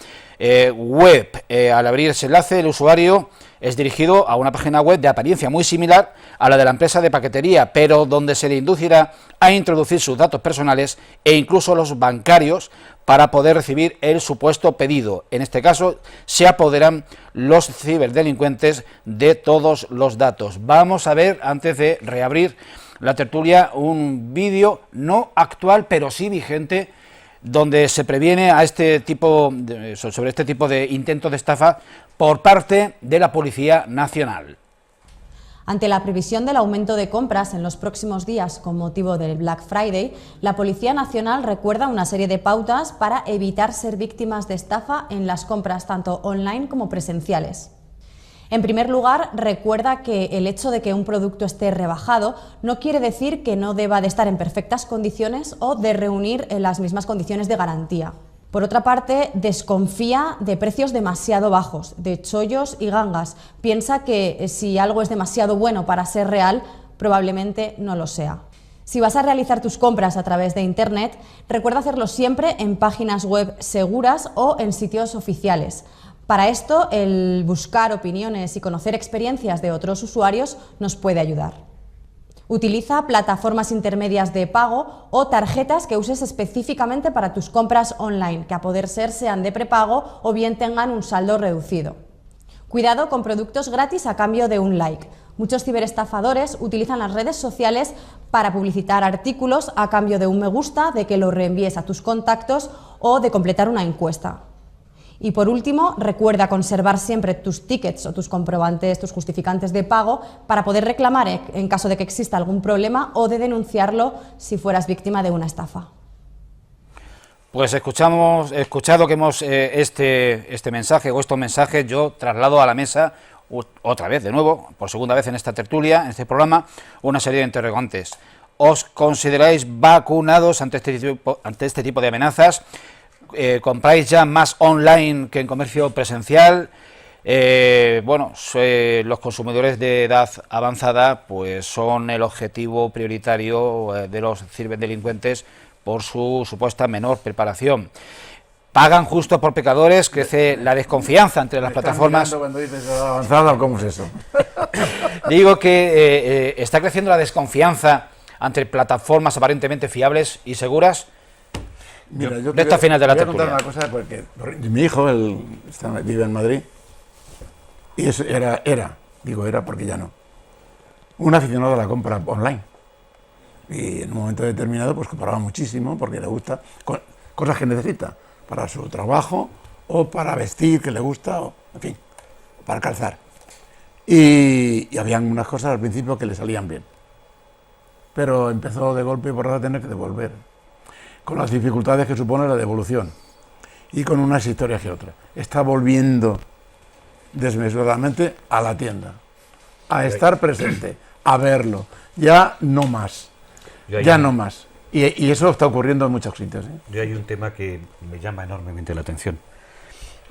web. Al abrir ese enlace, el usuario es dirigido a una página web de apariencia muy similar a la de la empresa de paquetería, pero donde se le inducirá a introducir sus datos personales e incluso los bancarios para poder recibir el supuesto pedido. En este caso, se apoderan los ciberdelincuentes de todos los datos. Vamos a ver, antes de reabrir la tertulia, un vídeo no actual, pero sí vigente, donde se previene a sobre este tipo de intentos de estafa por parte de la Policía Nacional. Ante la previsión del aumento de compras en los próximos días con motivo del Black Friday, la Policía Nacional recuerda una serie de pautas para evitar ser víctimas de estafa en las compras tanto online como presenciales. En primer lugar, recuerda que el hecho de que un producto esté rebajado no quiere decir que no deba de estar en perfectas condiciones o de reunir las mismas condiciones de garantía. Por otra parte, desconfía de precios demasiado bajos, de chollos y gangas. Piensa que si algo es demasiado bueno para ser real, probablemente no lo sea. Si vas a realizar tus compras a través de Internet, recuerda hacerlo siempre en páginas web seguras o en sitios oficiales. Para esto, el buscar opiniones y conocer experiencias de otros usuarios nos puede ayudar. Utiliza plataformas intermedias de pago o tarjetas que uses específicamente para tus compras online, que a poder ser sean de prepago o bien tengan un saldo reducido. Cuidado con productos gratis a cambio de un like. Muchos ciberestafadores utilizan las redes sociales para publicitar artículos a cambio de un me gusta, de que lo reenvíes a tus contactos o de completar una encuesta. Y por último, recuerda conservar siempre tus tickets o tus comprobantes, tus justificantes de pago para poder reclamar en caso de que exista algún problema o de denunciarlo si fueras víctima de una estafa. Pues escuchado que hemos este mensaje o estos mensajes, yo traslado a la mesa otra vez, de nuevo, por segunda vez en esta tertulia, en este programa, una serie de interrogantes. ¿Os consideráis vacunados ante este tipo de amenazas? ¿Compráis ya más online que en comercio presencial? Los consumidores de edad avanzada pues son el objetivo prioritario de los ciberdelincuentes por su supuesta menor preparación. ¿Pagan justo por pecadores? ¿Crece la desconfianza entre las plataformas? Cuando dices avanzada, ¿cómo es eso? Digo que está creciendo la desconfianza entre plataformas aparentemente fiables y seguras. Mira, Final de la tertulia. Voy a contar una cosa, porque mi hijo vive en Madrid y eso era porque ya no, un aficionado a la compra online. Y en un momento determinado pues compraba muchísimo porque le gusta cosas que necesita para su trabajo o para vestir que le gusta, o en fin, para calzar. Y habían unas cosas al principio que le salían bien, pero empezó de golpe y porrazo a tener que devolver, con las dificultades que supone la devolución y con unas historias que otras. Está volviendo desmesuradamente a la tienda, a estar presente, a verlo, ya no más. No más. Y eso está ocurriendo en muchos sitios. Yo hay un tema que me llama enormemente la atención.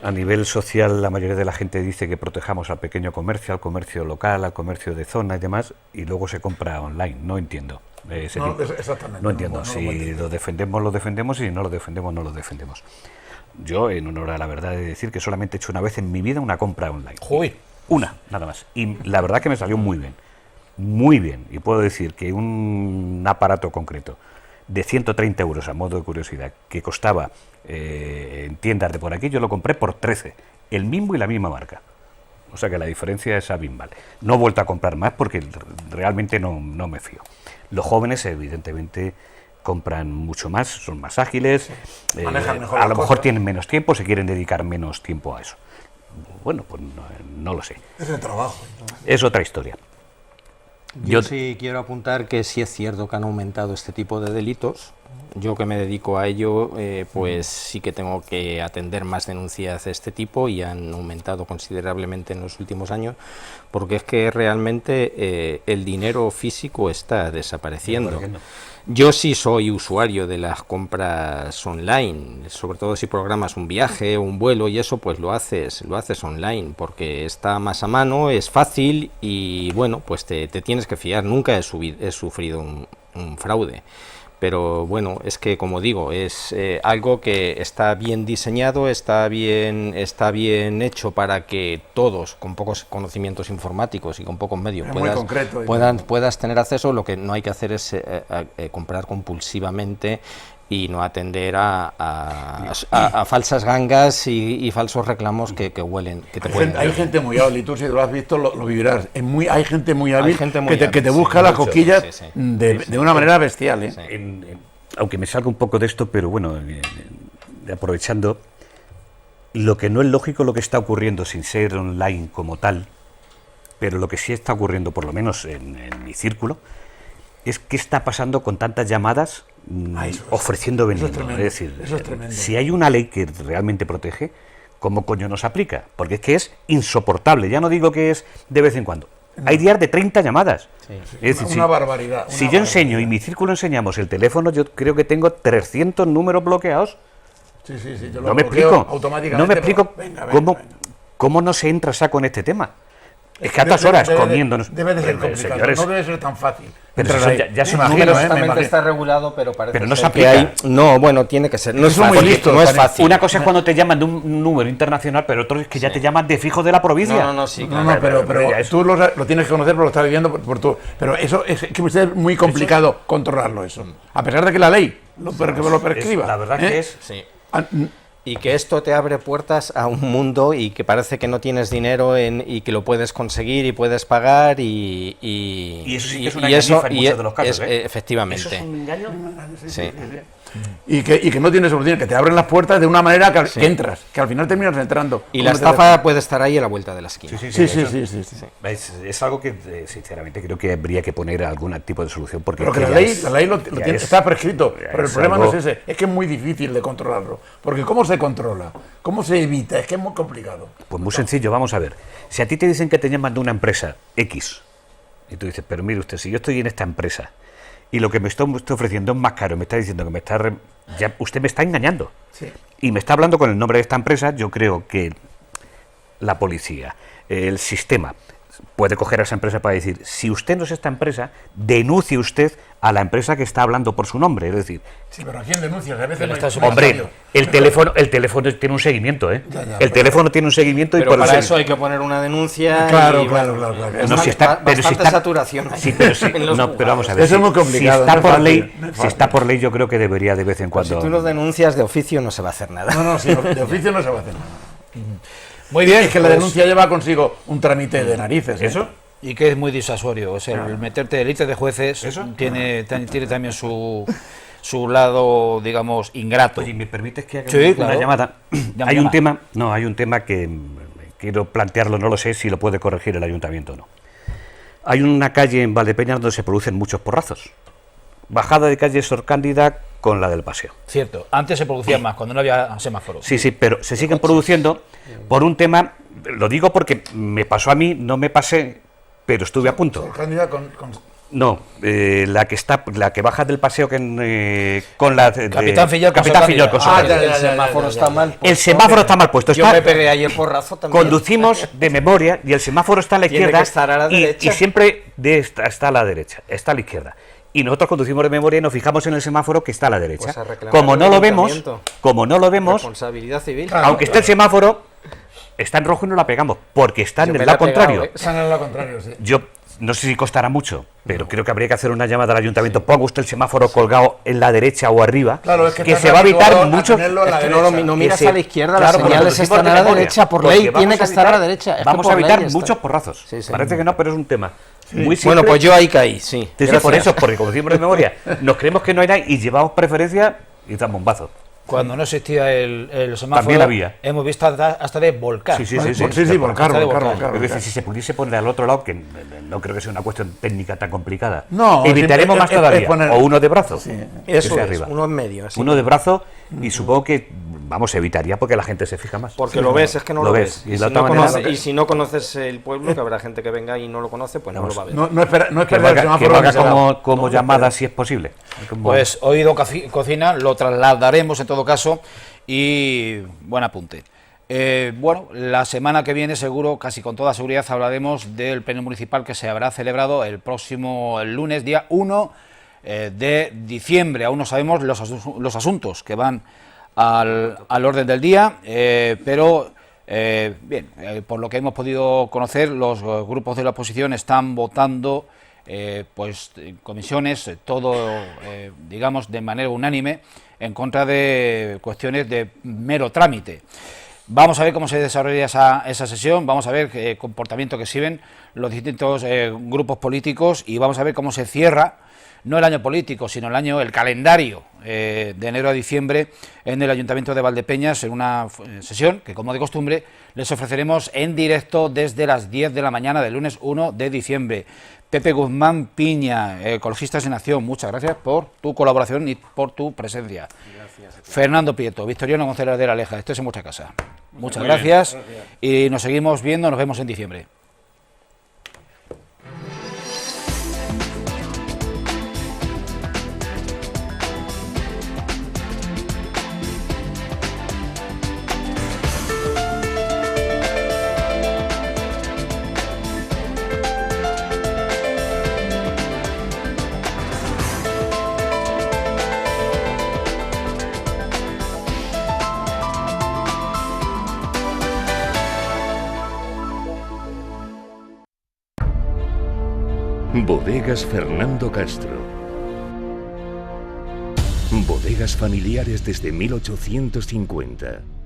A nivel social, la mayoría de la gente dice que protejamos al pequeño comercio, al comercio local, al comercio de zona y demás, y luego se compra online. No entiendo. Exactamente. No entiendo. Si lo defendemos, y si no lo defendemos, no lo defendemos. Yo, en honor a la verdad, he de decir que solamente he hecho una vez en mi vida una compra online. ¡Uy! Una, nada más. Y la verdad que me salió muy bien. Muy bien, y puedo decir que un aparato concreto de 130 euros, a modo de curiosidad, que costaba en tiendas de por aquí, yo lo compré por 13, el mismo y la misma marca. O sea que la diferencia es abismal. No he vuelto a comprar más porque realmente no me fío. Los jóvenes, evidentemente, compran mucho más, son más ágiles, manejan mejor a lo mejor tienen menos tiempo, se quieren dedicar menos tiempo a eso. Bueno, pues no lo sé. Es el trabajo. Es otra historia. Yo sí quiero apuntar que sí es cierto que han aumentado este tipo de delitos. Yo que me dedico a ello, pues sí que tengo que atender más denuncias de este tipo y han aumentado considerablemente en los últimos años, porque es que realmente el dinero físico está desapareciendo. Yo sí soy usuario de las compras online, sobre todo si programas un viaje o un vuelo y eso, pues lo haces online, porque está más a mano, es fácil y bueno, pues te tienes que fiar. Nunca he sufrido un fraude, pero bueno, es que como digo, es algo que está bien diseñado, está bien hecho para que todos con pocos conocimientos informáticos y con pocos medios puedas tener acceso. Lo que no hay que hacer es comprar compulsivamente y no atender a falsas gangas y falsos reclamos que huelen. Hay gente muy hábil, y tú si lo has visto lo vivirás. Hay gente muy hábil que te busca las cosquillas de una manera bestial. Aunque me salga un poco de esto, pero bueno, aprovechando, lo que no es lógico lo que está ocurriendo sin ser online como tal, pero lo que sí está ocurriendo, por lo menos en mi círculo, es qué está pasando con tantas llamadas ofreciendo veneno. Es decir, si hay una ley que realmente protege, ¿cómo coño nos aplica? Porque es que es insoportable. Ya no digo que es de vez en cuando. Hay días de 30 llamadas. Es decir, una barbaridad. Si yo enseño y mi círculo enseñamos el teléfono, yo creo que tengo 300 números bloqueados. No me explico cómo no se entra saco en este tema. Es que a estas horas comiéndonos... Debe de ser complicado, señores, no debe ser tan fácil. pero entrar eso ahí. ya son Imagino, números, me Justamente imagino. está regulado, pero parece Pero no ser se que aplica. No, bueno, tiene que ser. No es Son muy fácil. listos, No es Dani. fácil. Una cosa es cuando te llaman de un número internacional, pero otro es que ya te llaman de fijo de la provincia. No, sí, No, claro. no, pero ya es- tú lo tienes que conocer, pero lo estás viviendo por tú. Pero eso es que es muy complicado controlarlo, eso. A pesar de que la ley lo prescriba. La verdad ¿eh? que es... Sí. Ah, Y que esto te abre puertas a un mundo y que parece que no tienes dinero y que lo puedes conseguir y puedes pagar y eso sí que es una engañifa en muchos de los casos, ¿eh? Efectivamente. ¿Eso es un engaño? Sí. y que no tiene solución, que te abren las puertas de una manera que entras, que al final terminas entrando. Y la estafa puede estar ahí a la vuelta de la esquina. Sí. Es algo que, sinceramente, creo que habría que poner algún tipo de solución. Porque Pero que ya la ley ya es- está prescrito, ya pero el es problema algo- no es ese, es que es muy difícil de controlarlo. Porque ¿cómo se controla? ¿Cómo se evita? Es que es muy complicado. Pues muy sencillo, vamos a ver. Si a ti te dicen que te llaman de una empresa X, y tú dices, pero mire usted, si yo estoy en esta empresa y lo que me estoy ofreciendo es más caro, me está diciendo que ya usted me está engañando. Sí. Y me está hablando con el nombre de esta empresa, yo creo que la policía, el sistema, puede coger a esa empresa para decir, si usted no es esta empresa, denuncie usted a la empresa que está hablando por su nombre. Es decir, Sí, pero ¿a quién denuncias? A veces Pero no está hay- hombre, el teléfono tiene un seguimiento, ¿eh? Ya, El teléfono tiene un seguimiento Pero y por para el eso hay que poner una denuncia. Claro, y, claro. No, si está, pero si bastante está, saturación. Sí, pero sí, en los no, pero vamos a ver. Eso es muy si complicado, está no es por fácil, ley, no es si fácil. está por ley, yo creo que debería de vez en Si cuando. tú lo denuncias de oficio no se va a hacer nada. No, sí, de oficio no se va a hacer nada. Muy bien. Es que la pues, denuncia lleva consigo un trámite de narices. ¿Eso? Y que es muy disuasorio. O sea, el meterte élite de jueces tiene también su lado, digamos, ingrato. Oye, ¿me permites que haga Sí, una claro. llamada? Llama, Hay llama. un tema que quiero plantearlo, no lo sé si lo puede corregir el ayuntamiento o no. Hay una calle en Valdepeñas donde se producen muchos porrazos. Bajada de calle Sor Cándida con la del Paseo. Cierto, antes se producía más, cuando no había semáforos. Sí, pero se siguen produciendo por un tema, lo digo porque me pasó a mí, no me pasé, pero estuve a punto. Cándida No, la que baja del paseo con la Capitán Fillol con Capitán Sor Fillol con Sor Cándida. Cándida. El semáforo está mal puesto. El semáforo está mal puesto. Yo está- me pegué ayer porrazo también. Conducimos de memoria y el semáforo está a la Tiene izquierda que estar a la derecha. y siempre está a la derecha, está a la izquierda. Y nosotros conducimos de memoria y nos fijamos en el semáforo que está a la derecha. Pues a reclamar Como al no lo vemos, ayuntamiento. Responsabilidad civil. aunque esté el semáforo, está en rojo y no la pegamos, porque está en Yo el me lado la he pegado, contrario. Están en lo contrario, sí. Yo no sé si costará mucho, pero creo que habría que hacer una llamada al ayuntamiento. Ponga usted el semáforo colgado en la derecha o arriba, Claro, es que se va a evitar mucho. tenerlo a la Es que no derecha. miras que a la izquierda, claro, las porque señales conducimos están de a la memoria, derecha. Por porque ley vamos tiene que estar a la evitar- derecha. Es que Vamos a por evitar ley está. muchos porrazos. Sí, sí. Parece que no, pero es un tema muy simple. Bueno, pues yo ahí caí, sí. Sí, sí, por Gracias. eso, porque conducimos de memoria, nos creemos que no hay nada y llevamos preferencia y dan bombazo. Cuando no existía el semáforo, También había. hemos visto hasta de volcar. Sí, volcar. Es decir, si se pudiese poner al otro lado, que no creo que sea una cuestión técnica tan complicada, No, evitaremos es- más es todavía. poner- O uno de brazo. Sí. que Eso sea es, arriba. uno en medio. Así. Uno de brazo y supongo que, vamos, evitaría porque la gente se fija más. Porque lo ves, es que no Lo lo ves. ves. Y de Y, si otra no manera- conoces, y si no conoces el pueblo, que habrá gente que venga y no lo conoce, pues no lo va a ver. No es perder Que el valga semáforo que se ha dado. como llamada si es posible. Como- Pues Oído Cocina lo trasladaremos en todo caso y buen apunte. Bueno, la semana que viene seguro, casi con toda seguridad, hablaremos del pleno municipal que se habrá celebrado el lunes, día 1 de diciembre. Aún no sabemos los asuntos que van al orden del día, pero bien, por lo que hemos podido conocer, los grupos de la oposición están votando pues en comisiones, todo, digamos, de manera unánime, en contra de cuestiones de mero trámite. Vamos a ver cómo se desarrolla esa sesión, vamos a ver qué comportamiento que exhiben los distintos grupos políticos y vamos a ver cómo se cierra, no el año político, sino el calendario de enero a diciembre en el Ayuntamiento de Valdepeñas, en una sesión que, como de costumbre, les ofreceremos en directo desde las 10 de la mañana del lunes 1 de diciembre. Pepe Guzmán Piña, Ecologistas en Acción, muchas gracias por tu colaboración y por tu presencia. Gracias. Fernando Prieto, Victoriano González de la Leja, estés en vuestra casa. Muchas gracias y nos seguimos viendo, nos vemos en diciembre. Bodegas Fernando Castro. Bodegas familiares desde 1850.